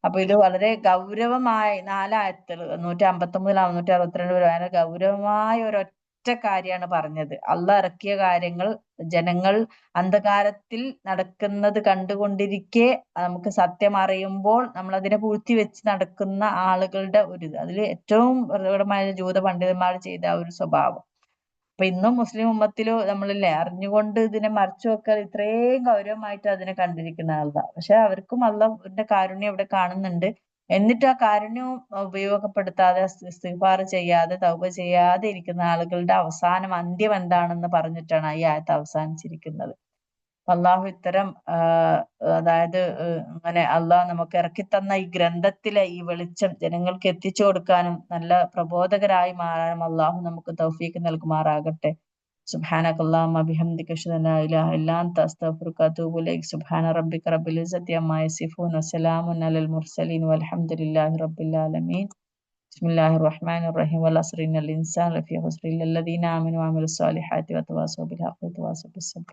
അപ്പൊ ഇത് വളരെ ഗൗരവമായ 4 ആയത്തുകൾ 159 162 വരെ വളരെ ഗൗരവമായ ഒരൊറ്റ കാര്യമാണ് പറഞ്ഞത്. അള്ളാഹ് ഇറക്കിയ കാര്യങ്ങൾ ജനങ്ങൾ അന്ധകാരത്തിൽ നടക്കുന്നത് കണ്ടുകൊണ്ടിരിക്കെ നമുക്ക് സത്യം അറിയുമ്പോൾ നമ്മൾ അതിനെ വെച്ച് നടക്കുന്ന ആളുകളുടെ അതിൽ ഏറ്റവും പ്രകടമായ ജൂത പണ്ഡിതന്മാർ ചെയ്ത ഒരു സ്വഭാവം. അപ്പൊ ഇന്നും മുസ്ലിം ഉമ്മത്തിലും നമ്മളില്ലേ അറിഞ്ഞുകൊണ്ട് ഇതിനെ മറച്ചു വെക്കാൻ ഇത്രയും ഗൗരവമായിട്ട് അതിനെ കണ്ടിരിക്കുന്ന ആളുകളാ. പക്ഷെ അവർക്കും അള്ളാഹുവിന്റെ കാരുണ്യം ഇവിടെ കാണുന്നുണ്ട്. എന്നിട്ട് ആ കാരുണ്യം ഉപയോഗപ്പെടുത്താതെ ഇസ്തിഗ്ഫാർ ചെയ്യാതെ തൗബ ചെയ്യാതെ ഇരിക്കുന്ന ആളുകളുടെ അന്ത്യം എന്താണെന്ന് പറഞ്ഞിട്ടാണ് ഈ ആയത്ത് അവസാനിച്ചിരിക്കുന്നത്. അള്ളാഹു ഇത്തരം അതായത് അങ്ങനെ അള്ളാഹ് നമുക്ക് ഇറക്കിത്തന്ന ഈ ഗ്രന്ഥത്തിലെ ഈ വെളിച്ചം ജനങ്ങൾക്ക് എത്തിച്ചു കൊടുക്കാനും നല്ല പ്രബോധകരായി മാറാനും അള്ളാഹു നമുക്ക് തൗഫീക്ക് നൽകുമാറാകട്ടെ. سبحانك اللهم بحمدك أشهد أن لا إله إلا أنت أستغفرك وأتوب إليك سبحان ربك رب العزة عما يصفون وسلام على المرسلين والحمد لله رب العالمين بسم الله الرحمن الرحيم والعصر إن الإنسان لفي خسر إلا الذين آمنوا وعملوا الصالحات وتواصوا بالحق وتواصوا بالصبر